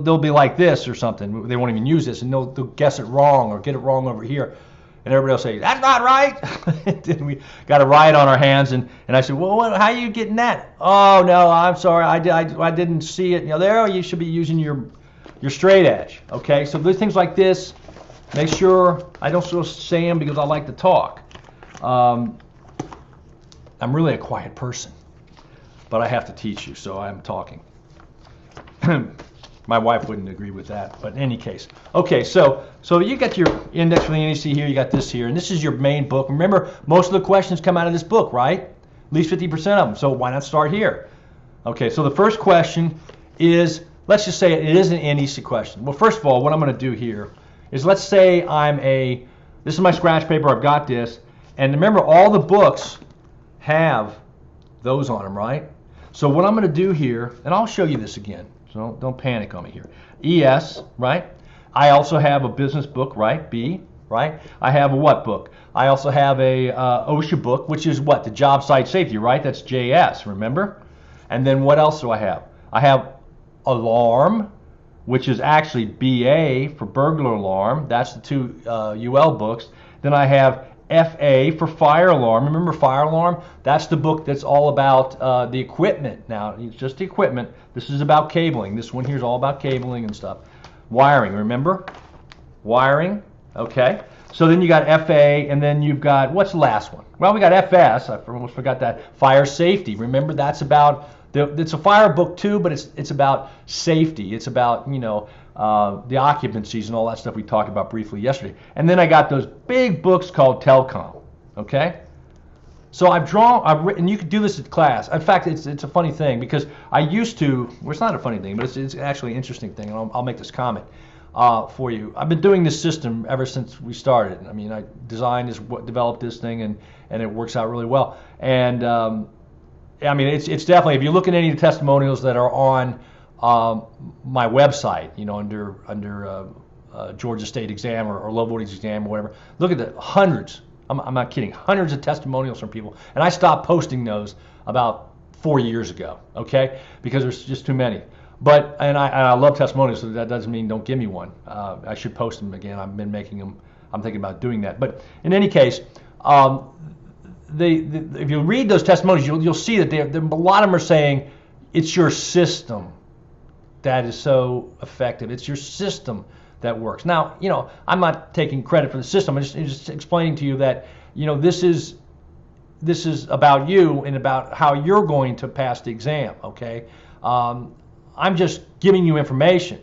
they'll be like this or something. They won't even use this, and they'll guess it wrong or get it wrong over here. And everybody will say, that's not right. Then we got a riot on our hands, and I said, well, how are you getting that? Oh, no, I'm sorry, I didn't see it. There, you should be using your straight edge. Okay, so there's things like this. Make sure I don't just say them because I like to talk. I'm really a quiet person, but I have to teach you, so I'm talking. My wife wouldn't agree with that, but in any case. Okay, so you got your index for the NEC here, you got this here, and this is your main book. Remember, most of the questions come out of this book, right? At least 50% of them, so why not start here? Okay, so the first question is, let's just say it is an NEC question. Well, first of all, what I'm going to do here is, let's say this is my scratch paper, I've got this, and remember all the books have those on them, right? So what I'm going to do here, and I'll show you this again, so don't panic on me here. ES, right? I also have a business book, right? B, right? I have a what book? I also have a OSHA book, which is what? The job site safety, right? That's JS, remember? And then what else do I have? I have alarm, which is actually BA for burglar alarm. That's the two UL books. Then I have FA for fire alarm. Remember fire alarm? That's the book that's all about the equipment. Now, it's just the equipment. This is about cabling. This one here is all about cabling and stuff. Wiring, remember? Wiring, okay. So then you got FA, and then you've got, what's the last one? Well, we got FS. I almost forgot that. Fire safety. Remember, that's about, it's a fire book too, but it's about safety. It's about, the occupancies and all that stuff we talked about briefly yesterday. And then I got those big books called telecom, okay? So I've written, you could do this at class. In fact, it's a funny thing because I used to, well, it's not a funny thing, but it's actually an interesting thing, and I'll make this comment for you. I've been doing this system ever since we started. I mean, I designed this, developed this thing, and it works out really well. And I mean, it's definitely, if you look at any of the testimonials that are on my website, under Georgia State exam or low voltage exam or whatever, look at the hundreds I'm not kidding. Hundreds of testimonials from people, and I stopped posting those about 4 years ago. Okay, because there's just too many. But and I love testimonials, so that doesn't mean don't give me one. I should post them again. I've been making them. I'm thinking about doing that. But in any case, if you read those testimonies, you'll see that a lot of them are saying it's your system that is so effective. It's your system that works. Now, I'm not taking credit for the system. I'm just explaining to you that, this is about you and about how you're going to pass the exam, okay? I'm just giving you information.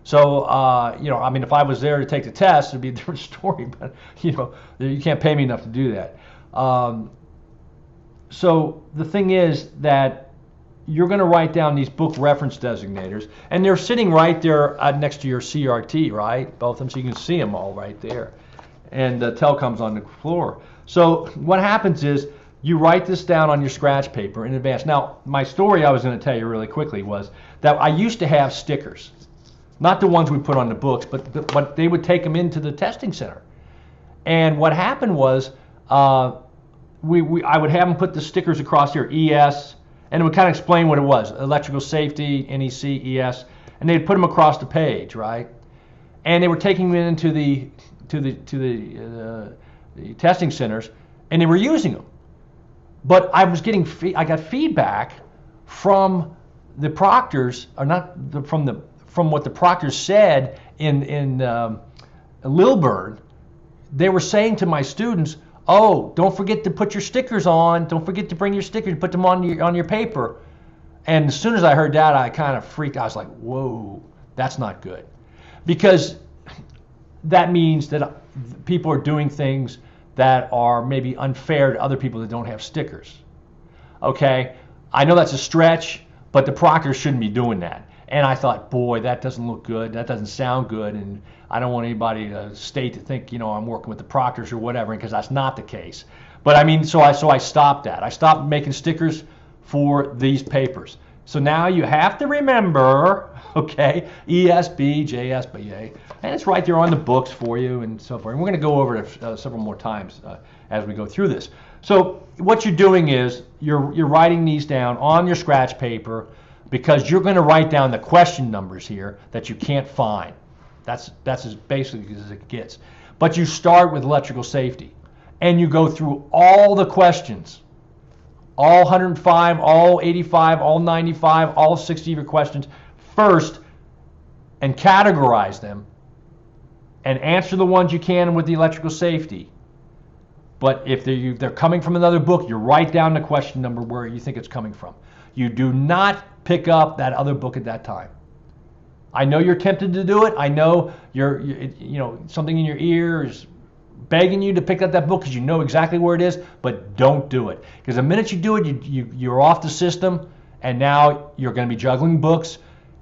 So, if I was there to take the test, it'd be a different story, but, you can't pay me enough to do that. So the thing is that you're going to write down these book reference designators, and they're sitting right there next to your CRT, right? Both of them, so you can see them all right there. And telecom's on the floor. So what happens is you write this down on your scratch paper in advance. Now, my story I was going to tell you really quickly was that I used to have stickers. Not the ones we put on the books, but they would take them into the testing center. And what happened was I would have them put the stickers across here, ES, and it would kind of explain what it was: electrical safety, NEC, ES, and they'd put them across the page, right? And they were taking them into the testing centers, and they were using them. But I got feedback from the proctors, or not from what the proctors said in Lilburn. They were saying to my students, "Oh, don't forget to put your stickers on. Don't forget to bring your stickers. Put them on your paper." And as soon as I heard that, I kind of freaked. I was like, "Whoa, that's not good," because that means that people are doing things that are maybe unfair to other people that don't have stickers. Okay, I know that's a stretch, but the proctors shouldn't be doing that. And I thought, boy, that doesn't look good. That doesn't sound good, and I don't want anybody to think, I'm working with the proctors or whatever, because that's not the case. But I mean, so I stopped that. I stopped making stickers for these papers. So now you have to remember, okay, ESB, JSBA, and it's right there on the books for you and so forth. And we're going to go over it several more times as we go through this. So what you're doing is you're writing these down on your scratch paper, because you're going to write down the question numbers here that you can't find. That's as basic as it gets. But you start with electrical safety, and you go through all the questions, all 105, all 85, all 95, all 60 of your questions first, and categorize them, and answer the ones you can with the electrical safety. But if they're coming from another book, you write down the question number where you think it's coming from. You do not pick up that other book at that time. I know you're tempted to do it. I know you're something in your ear is begging you to pick up that book because you know exactly where it is, but don't do it. Because the minute you do it, you're off the system, and now you're going to be juggling books,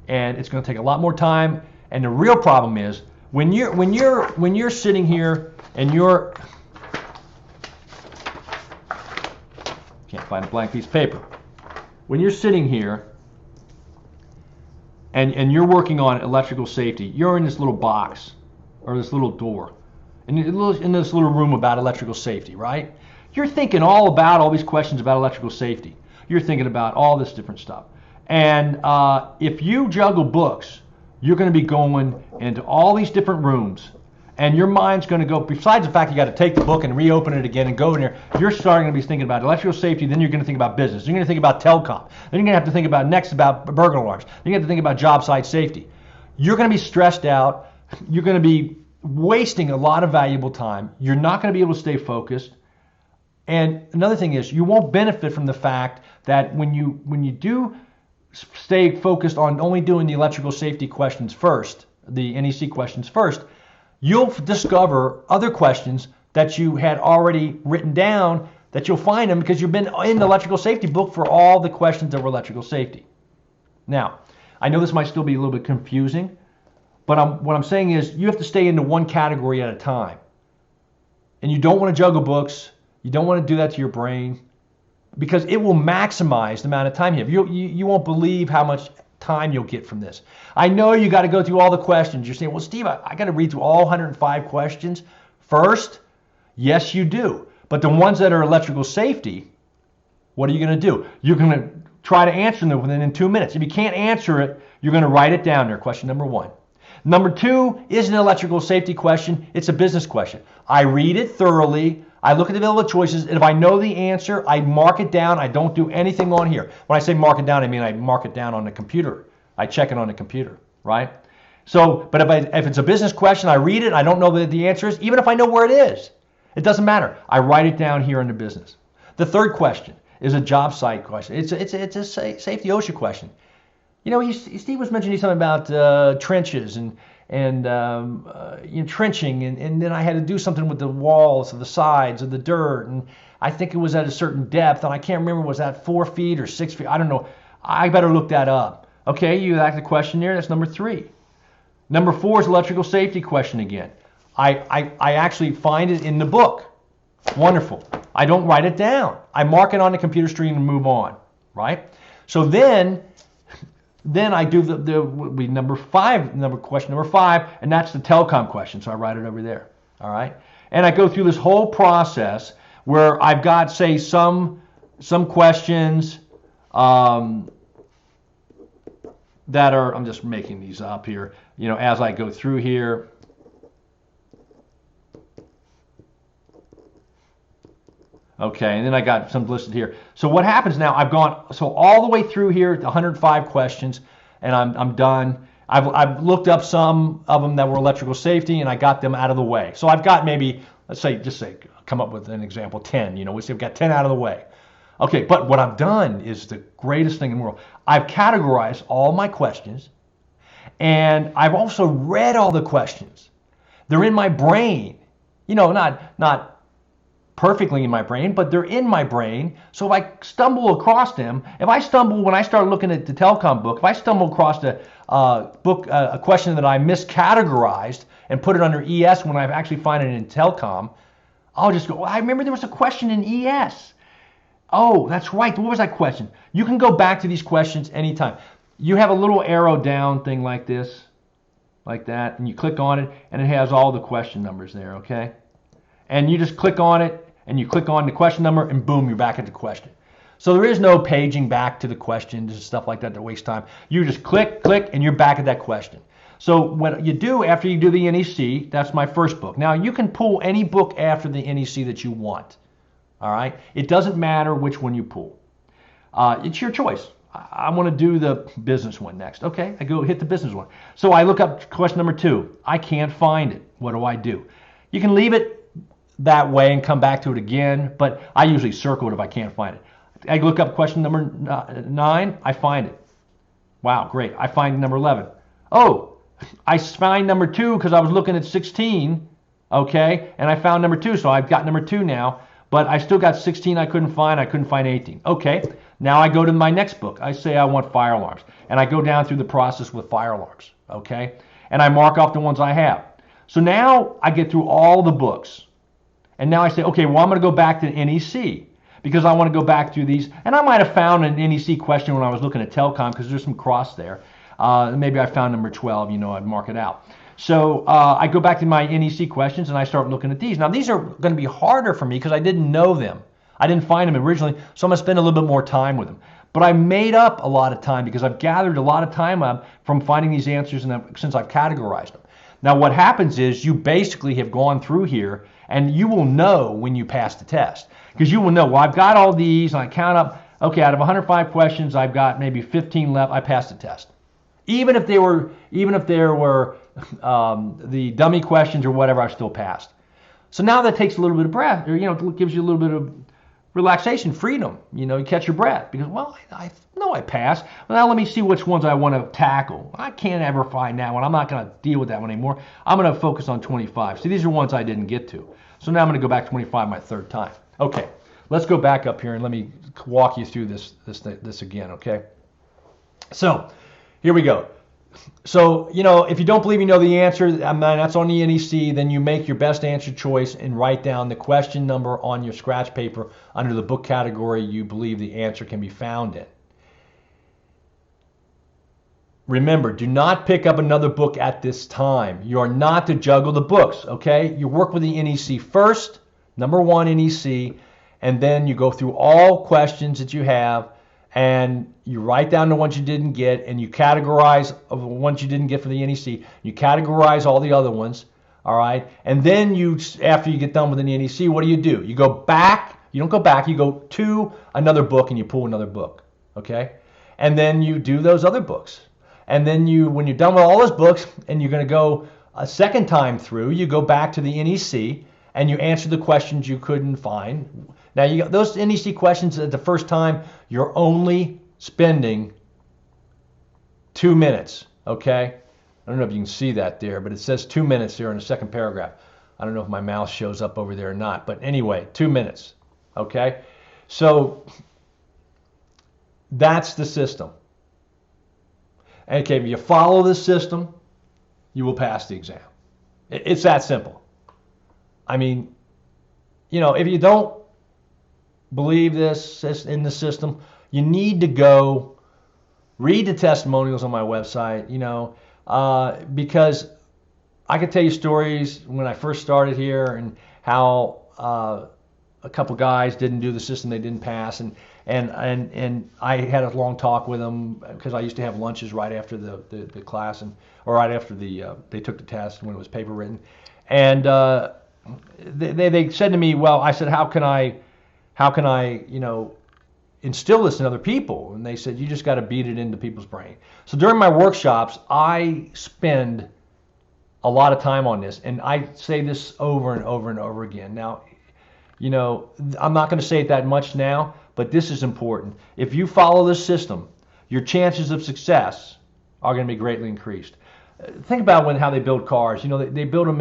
and it's going to take a lot more time. And the real problem is when you're sitting here and you're can't find a blank piece of paper. When you're sitting here and you're working on electrical safety, you're in this little box or this little door, in this little room about electrical safety, right? You're thinking all about all these questions about electrical safety. You're thinking about all this different stuff. And if you juggle books, you're going to be going into all these different rooms, and your mind's going to go, besides the fact you got to take the book and reopen it again and go in there, you're starting to be thinking about electrical safety, then you're going to think about business, you're going to think about telecom, then you're going to have to think about next about burglar alarms, then you're going to have to think about job site safety. You're going to be stressed out, you're going to be wasting a lot of valuable time, you're not going to be able to stay focused. And another thing is, you won't benefit from the fact that when you do stay focused on only doing the electrical safety questions first, the NEC questions first, you'll discover other questions that you had already written down, that you'll find them because you've been in the electrical safety book for all the questions that were electrical safety. Now, I know this might still be a little bit confusing, but what I'm saying is you have to stay into one category at a time. And you don't want to juggle books. You don't want to do that to your brain, because it will maximize the amount of time you have. You won't believe how much time you'll get from this. I know you got to go through all the questions. You're saying, well, Steve, I got to read through all 105 questions first. Yes, you do. But the ones that are electrical safety, what are you going to do? You're going to try to answer them within 2 minutes. If you can't answer it, you're going to write it down there, question number 1. Number 2 isn't an electrical safety question, it's a business question. I read it thoroughly, I look at the available choices, and if I know the answer, I mark it down. I don't do anything on here. When I say mark it down, I mean I mark it down on the computer. I check it on the computer, right? So, but if it's a business question, I read it, I don't know what the answer is, even if I know where it is, it doesn't matter. I write it down here in the business. The third question is a job site question. It's a safety OSHA question. You know, Steve was mentioning something about trenches and trenching, and then I had to do something with the walls, or the sides, or the dirt, and I think it was at a certain depth, and I can't remember, was that 4 feet or 6 feet? I don't know. I better look that up. Okay, you asked the question there. That's number 3. Number 4 is electrical safety question again. I actually find it in the book. Wonderful. I don't write it down. I mark it on the computer screen and move on, right? So then I do question number 5, and that's the telecom question. So I write it over there. All right, and I go through this whole process where I've got, say, some questions that are, I'm just making these up here, you know, as I go through here. Okay, and then I got some listed here. So what happens now, I've gone all the way through here, 105 questions, and I'm done. I've looked up some of them that were electrical safety, and I got them out of the way. So I've got maybe, let's say, come up with an example, 10. You know, we say we've got 10 out of the way. Okay, but what I've done is the greatest thing in the world. I've categorized all my questions, and I've also read all the questions. They're in my brain. You know, not perfectly in my brain, but they're in my brain. So if I stumble across them, when I start looking at the telecom book, if I stumble across a question that I miscategorized and put it under ES when I actually find it in telecom, I'll just go, I remember there was a question in ES. Oh, that's right. What was that question? You can go back to these questions anytime. You have a little arrow down thing like this, like that, and you click on it, and it has all the question numbers there, okay? And you just click on it, and you click on the question number, and boom, you're back at the question. So there is no paging back to the questions and stuff like that to waste time. You just click, and you're back at that question. So what you do after you do the NEC, that's my first book. Now, you can pull any book after the NEC that you want. All right? It doesn't matter which one you pull. It's your choice. I want to do the business one next. Okay, I go hit the business one. So I look up question number 2. I can't find it. What do? You can leave it that way and come back to it again, but I usually circle it if I can't find it. I look up question number 9. I find it. Wow, great. I find number 11. Oh, I find number 2 because I was looking at 16, okay, and I found number 2, so I've got number 2 now, but I still got 16 I couldn't find 18. Okay, now I go to my next book. I say I want fire alarms, and I go down through the process with fire alarms, okay, and I mark off the ones I have. So now I get through all the books, and now I say, okay, well, I'm going to go back to NEC, because I want to go back through these, and I might have found an NEC question when I was looking at telecom, because there's some cross there. Maybe I found number 12, you know, I'd mark it out. So I go back to my NEC questions and I start looking at these. Now these are going to be harder for me because I didn't know them. I didn't find them originally, so I'm going to spend a little bit more time with them. But I made up a lot of time because I've gathered a lot of time up from finding these answers since I've categorized them. Now what happens is you basically have gone through here and you will know when you pass the test. Because you will know, well, I've got all these and I count up, okay, out of 105 questions, I've got maybe 15 left, I passed the test. Even if there were the dummy questions or whatever, I still passed. So now that takes a little bit of breath, or, you know, it gives you a little bit of relaxation, freedom. You know, you catch your breath because, well, I know I passed. Well, now let me see which ones I want to tackle. I can't ever find that one. I'm not going to deal with that one anymore. I'm going to focus on 25. See, these are ones I didn't get to. So now I'm going to go back to 25 my third time. Okay, let's go back up here and let me walk you through this again, okay? So here we go. So, you know, if you don't believe you know the answer, that's on the NEC, then you make your best answer choice and write down the question number on your scratch paper under the book category you believe the answer can be found in. Remember, do not pick up another book at this time. You are not to juggle the books, okay? You work with the NEC first, number one NEC, and then you go through all questions that you have, and you write down the ones you didn't get, and you categorize of the ones you didn't get for the NEC. You categorize all the other ones, all right? And then you, after you get done with the NEC, what do? You go back. You don't go back. You go to another book and you pull another book, okay? And then you do those other books. And then you, when you're done with all those books and you're going to go a second time through, you go back to the NEC and you answer the questions you couldn't find. Now, you got those NEC questions at the first time, you're only spending 2 minutes, okay? I don't know if you can see that there, but it says 2 minutes here in the second paragraph. I don't know if my mouse shows up over there or not, but anyway, 2 minutes, okay? So that's the system. Okay, if you follow this system, you will pass the exam. It's that simple. I mean, you know, if you don't believe this in the system, you need to go read the testimonials on my website, you know, because I could tell you stories when I first started here and how a couple guys didn't do the system, they didn't pass, and I had a long talk with them because I used to have lunches right after the class, or right after they took the test when it was paper written, and they said to me, well, I said, how can I, you know, instill this in other people? And they said, you just got to beat it into people's brain. So during my workshops, I spend a lot of time on this, and I say this over and over and over again. Now, you know, I'm not going to say it that much now, but this is important. If you follow this system, your chances of success are going to be greatly increased. Think about how they build cars. You know, they build them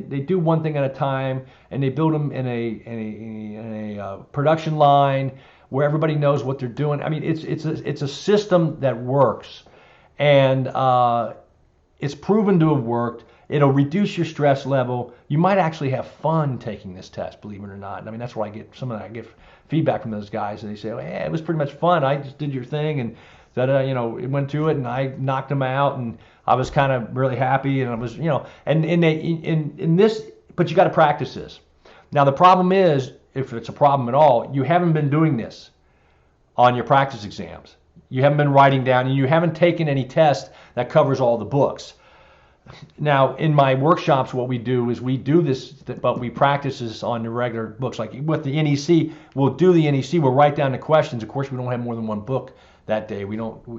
they do one thing at a time, and they build them in a production line where everybody knows what they're doing. I mean, it's a system that works, and it's proven to have worked. It'll reduce your stress level. You might actually have fun taking this test, believe it or not. I mean, that's where I get feedback from those guys, and they say, oh, yeah, it was pretty much fun. I just did your thing, and that, you know, it went through it, and I knocked them out, and I was kind of really happy, and I was, you know, and in this, but you got to practice this. Now, the problem is, if it's a problem at all, you haven't been doing this on your practice exams. You haven't been writing down, and you haven't taken any test that covers all the books. Now, in my workshops, what we do is we do this, but we practice this on the regular books. Like with the NEC, we'll do the NEC, we'll write down the questions. Of course, we don't have more than one book that day.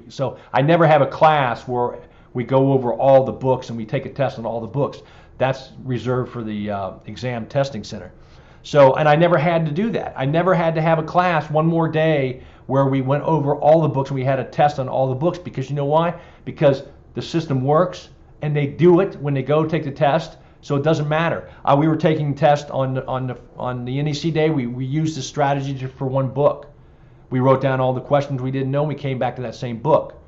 So I never have a class where we go over all the books and we take a test on all the books. That's reserved for the exam testing center. So, and I never had to do that. I never had to have a class one more day where we went over all the books and we had a test on all the books, because you know why? Because the system works, and they do it when they go take the test, so it doesn't matter. We were taking tests on the NEC day. We used this strategy for one book. We wrote down all the questions we didn't know, and we came back to that same book.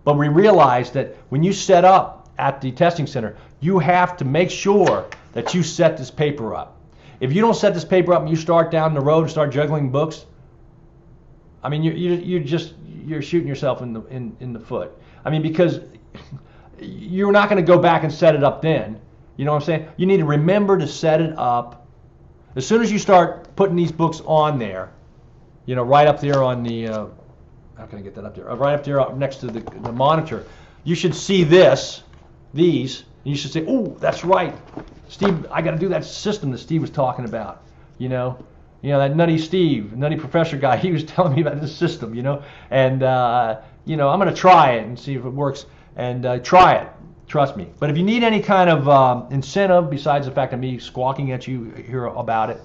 But we realized that when you set up at the testing center, you have to make sure that you set this paper up. If you don't set this paper up and you start down the road and start juggling books, I mean, you're shooting yourself in the foot. I mean, because you're not going to go back and set it up then. You know what I'm saying? You need to remember to set it up. As soon as you start putting these books on there, you know, right up there on the, how can I get that up there? Right up there next to the monitor, you should see these, and you should say, oh, that's right. Steve, I got to do that system that Steve was talking about, you know, that nutty professor guy, he was telling me about this system, you know, and, you know, I'm going to try it and see if it works. And try it, trust me. But if you need any kind of incentive besides the fact of me squawking at you here about it,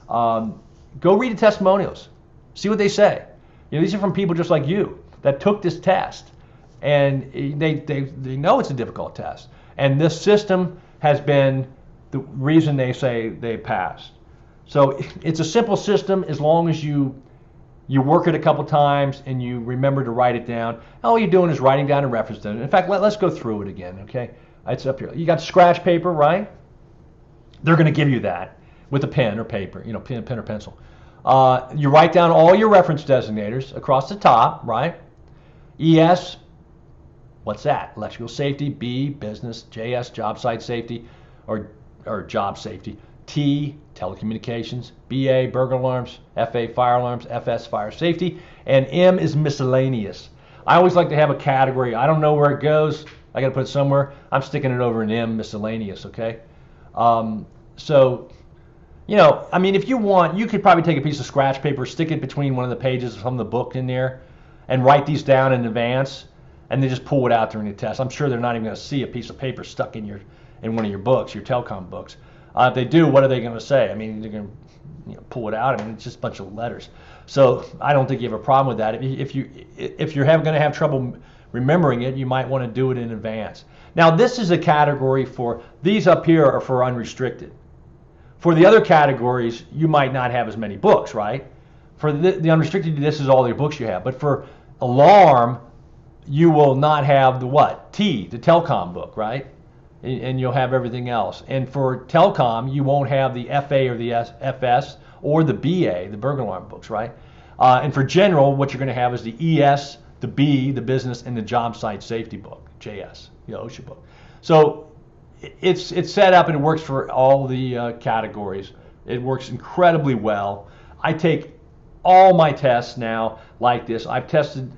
go read the testimonials. See what they say. You know, these are from people just like you that took this test, and they know it's a difficult test. And this system has been the reason they say they passed. So it's a simple system as long as you work it a couple times and you remember to write it down. All you're doing is writing down a reference to it. In fact, let's go through it again, okay? It's up here. You got scratch paper, right? They're going to give you that with a pen or paper, you know, pen or pencil. You write down all your reference designators across the top, right? ES, what's that? Electrical safety. B, business. JS, job site safety or job safety. T, telecommunications, BA, burglar alarms, FA, fire alarms, FS, fire safety, and M is miscellaneous. I always like to have a category. I don't know where it goes. I got to put it somewhere. I'm sticking it over in M, miscellaneous, okay? So, you know, I mean, if you want, you could probably take a piece of scratch paper, stick it between one of the pages from the book in there, and write these down in advance, and then just pull it out during the test. I'm sure they're not even going to see a piece of paper stuck in one of your books, your telecom books. If they do, what are they going to say? I mean, they're going to pull it out. I mean, it's just a bunch of letters. So I don't think you have a problem with that. If you're going to have trouble remembering it, you might want to do it in advance. Now, this is a category for, these up here are for unrestricted. For the other categories, you might not have as many books, right? For the unrestricted, this is all your books you have. But for alarm, you will not have the what? T, the telecom book, right? And you'll have everything else. And for telecom, you won't have the FA or the FS or the BA, the burglar alarm books, right? And for general, what you're going to have is the ES, the B, the business, and the job site safety book, JS, the OSHA book. So it's set up and it works for all the categories. It works incredibly well. I take all my tests now like this. I've tested,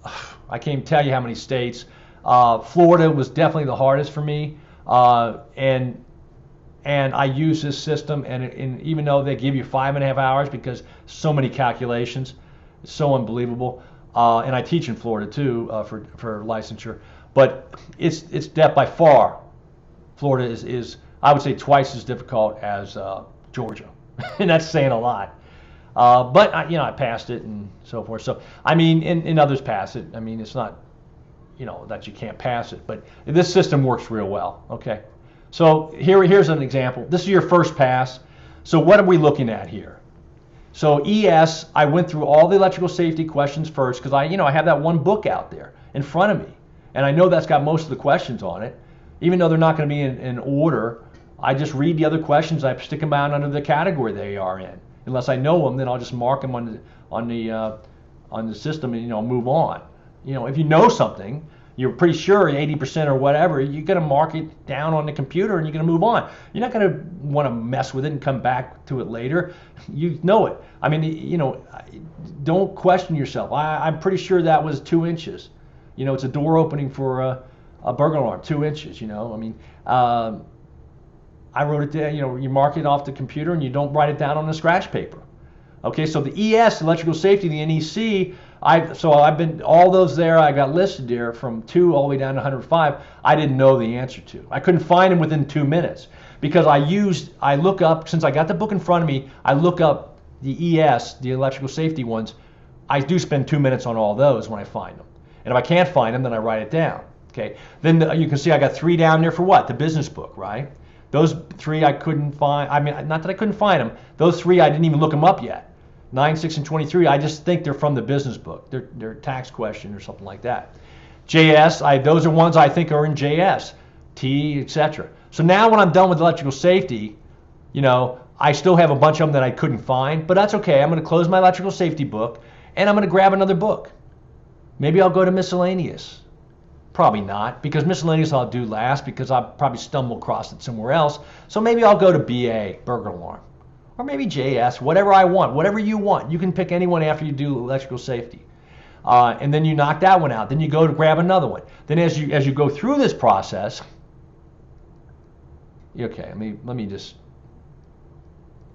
I can't even tell you how many states. Florida was definitely the hardest for me, and I use this system, and even though they give you 5.5 hours because so many calculations, it's so unbelievable. And I teach in Florida too for licensure, but it's by far, Florida is I would say twice as difficult as Georgia, and that's saying a lot. But I passed it and so forth. So I mean, and others pass it. I mean, it's not, that you can't pass it, but this system works real well. Okay, so here's an example. This is your first pass. So what are we looking at here? So ES, I went through all the electrical safety questions first because I have that one book out there in front of me, and I know that's got most of the questions on it, even though they're not going to be in order. I just read the other questions. I stick them down under the category they are in. Unless I know them, then I'll just mark them on the system and move on. If you know something, you're pretty sure 80% or whatever, you're going to mark it down on the computer and you're going to move on. You're not going to want to mess with it and come back to it later. You know it. I mean, don't question yourself. I'm pretty sure that was 2 inches. It's a door opening for a burglar alarm, 2 inches. I mean, I wrote it down. You mark it off the computer and you don't write it down on the scratch paper. Okay, so the ES, electrical safety, the NEC, I've been, all those there I got listed there from 2 all the way down to 105, I didn't know the answer to. I couldn't find them within 2 minutes because I look up, since I got the book in front of me, I look up the ES, the electrical safety ones. I do spend 2 minutes on all those when I find them. And if I can't find them, then I write it down. Okay, then you can see I got 3 down there for what? The business book, right? Those 3 I couldn't find. I mean, not that I couldn't find them. Those 3 I didn't even look them up yet. 9, 6, and 23, I just think they're from the business book. They're tax question or something like that. JS, those are ones I think are in JS, T, etc. So now when I'm done with electrical safety, I still have a bunch of them that I couldn't find, but that's okay. I'm going to close my electrical safety book, and I'm going to grab another book. Maybe I'll go to miscellaneous. Probably not, because miscellaneous I'll do last because I'll probably stumble across it somewhere else. So maybe I'll go to BA, burglar alarm. Or maybe JS, whatever I want, whatever you want. You can pick anyone after you do electrical safety. And then you knock that one out. Then you go to grab another one. Then as you go through this process, okay, let me just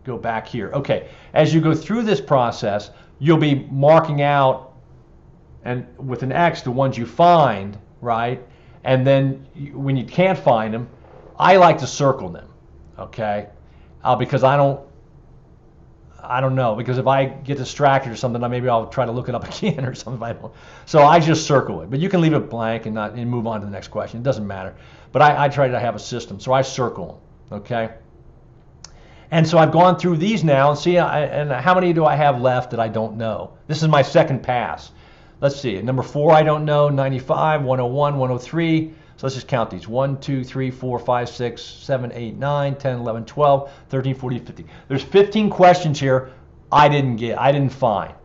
go back here. Okay, as you go through this process, you'll be marking out and with an X the ones you find, right? And then when you can't find them, I like to circle them, okay? Because I don't know, because if I get distracted or something, maybe I'll try to look it up again or something. So I just circle it. But you can leave it blank and move on to the next question. It doesn't matter. But I try to have a system, so I circle them, okay? And so I've gone through these now and see, and how many do I have left that I don't know? This is my second pass. Let's see, number 4 I don't know, 95, 101, 103. So let's just count these. 1, 2, 3, 4, 5, 6, 7, 8, 9, 10, 11, 12, 13, 14, 15. There's 15 questions here I didn't find.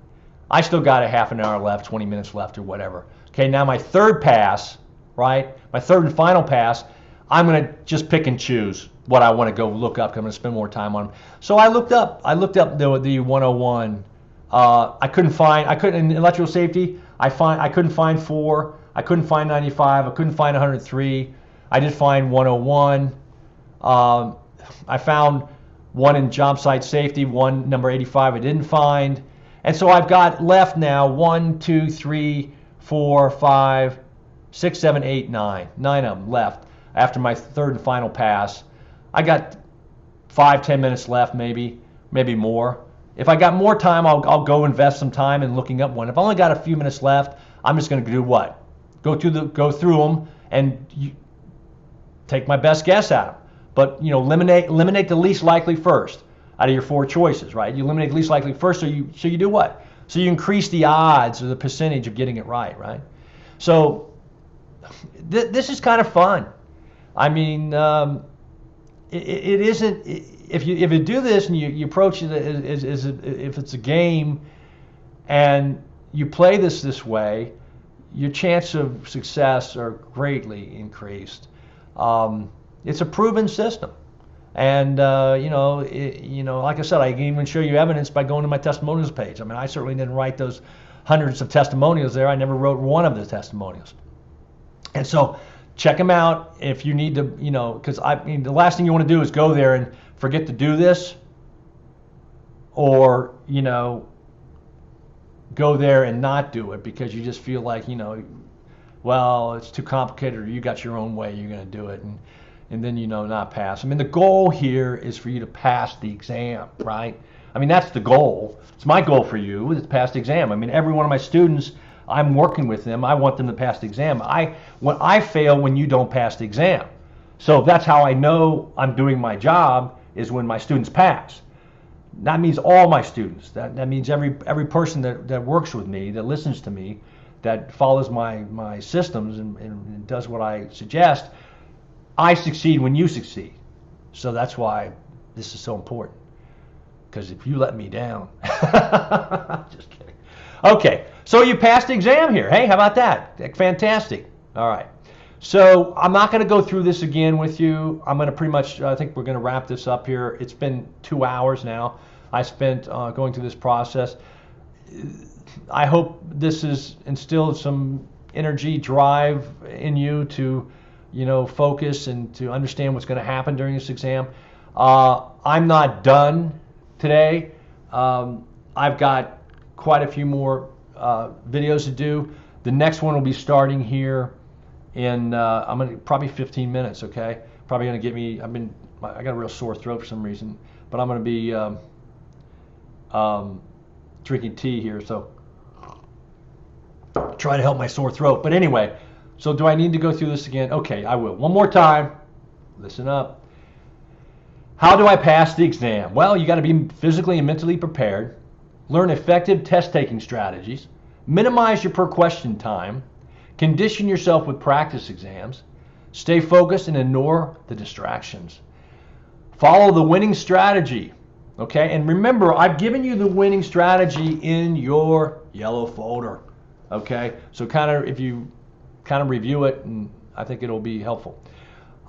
I still got a half an hour left, 20 minutes left or whatever. Okay, now my third pass, right? My third and final pass, I'm going to just pick and choose. what I want to go look up, 'cause I'm going to spend more time on them. So I looked up the 101. I couldn't in electrical safety. I couldn't find 4. I couldn't find 95. I couldn't find 103. I did find 101. I found one in job site safety, one number 85 I didn't find. And so I've got left now 1, 2, 3, 4, 5, 6, 7, 8, 9. 9 of them left after my third and final pass. I got 5-10 minutes left, maybe more. If I got more time, I'll go invest some time in looking up one. If I only got a few minutes left, I'm just going to do what? Go through them and take my best guess at them. But eliminate the least likely first out of your 4 choices, right? You eliminate the least likely first, so you do what? So you increase the odds or the percentage of getting it right? So this is kind of fun. I mean, it isn't. If you do this and you approach it as if it's a game, and you play this way, your chance of success are greatly increased. It's a proven system, and like I said, I can even show you evidence by going to my testimonials page. I mean, I certainly didn't write those hundreds of testimonials there. I never wrote one of the testimonials, and so check them out if you need to. Because the last thing you want to do is go there and forget to do this, or go there and not do it because you just feel like well, it's too complicated, or you got your own way, you're going to do it, and then not pass. I mean, the goal here is for you to pass the exam, right? I mean, that's the goal. It's my goal for you is to pass the exam. I mean, every one of my students, I'm working with them, I want them to pass the exam. When I fail when you don't pass the exam. So that's how I know I'm doing my job, is when my students pass. That means all my students. That means every person that works with me, that listens to me, that follows my systems and does what I suggest. I succeed when you succeed. So that's why this is so important. Because if you let me down, just kidding. Okay, so you passed the exam here. Hey, how about that? Fantastic. All right. So I'm not going to go through this again with you. I'm going to pretty much, I think we're going to wrap this up here. It's been 2 hours now I spent going through this process. I hope this has instilled some energy, drive in you to, focus and to understand what's going to happen during this exam. I'm not done today. I've got quite a few more videos to do. The next one will be starting here in probably 15 minutes. Okay, probably gonna get me. I got a real sore throat for some reason, but I'm gonna be drinking tea here, so try to help my sore throat. But anyway, so do I need to go through this again? Okay, I will. One more time. Listen up. How do I pass the exam? Well, you got to be physically and mentally prepared. Learn effective test-taking strategies. Minimize your per question time. Condition yourself with practice exams. Stay focused and ignore the distractions. Follow the winning strategy. Okay, and remember, I've given you the winning strategy in your yellow folder. Okay, so if you review it, and I think it'll be helpful.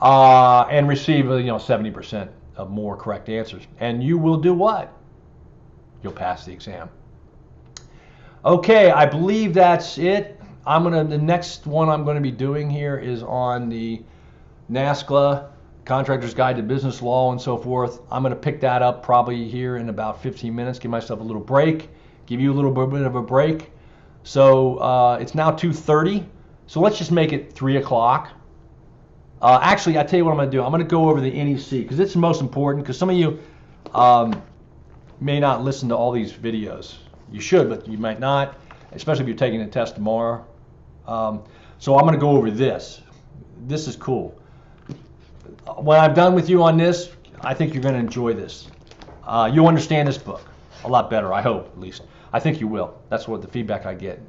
And receive 70% of more correct answers, and you will do what? You'll pass the exam. Okay, I believe that's it. The next one I'm going to be doing here is on the NASCLA, Contractor's Guide to Business Law and so forth. I'm going to pick that up probably here in about 15 minutes, give myself a little break, give you a little bit of a break. So it's now 2:30, so let's just make it 3 o'clock. Actually, I tell you what I'm going to do. I'm going to go over the NEC because it's the most important, because some of you may not listen to all these videos. You should, but you might not, especially if you're taking a test tomorrow. So I'm going to go over this. This is cool. When I'm done with you on this, I think you're going to enjoy this. You'll understand this book a lot better, I hope, at least. I think you will. That's what the feedback I get.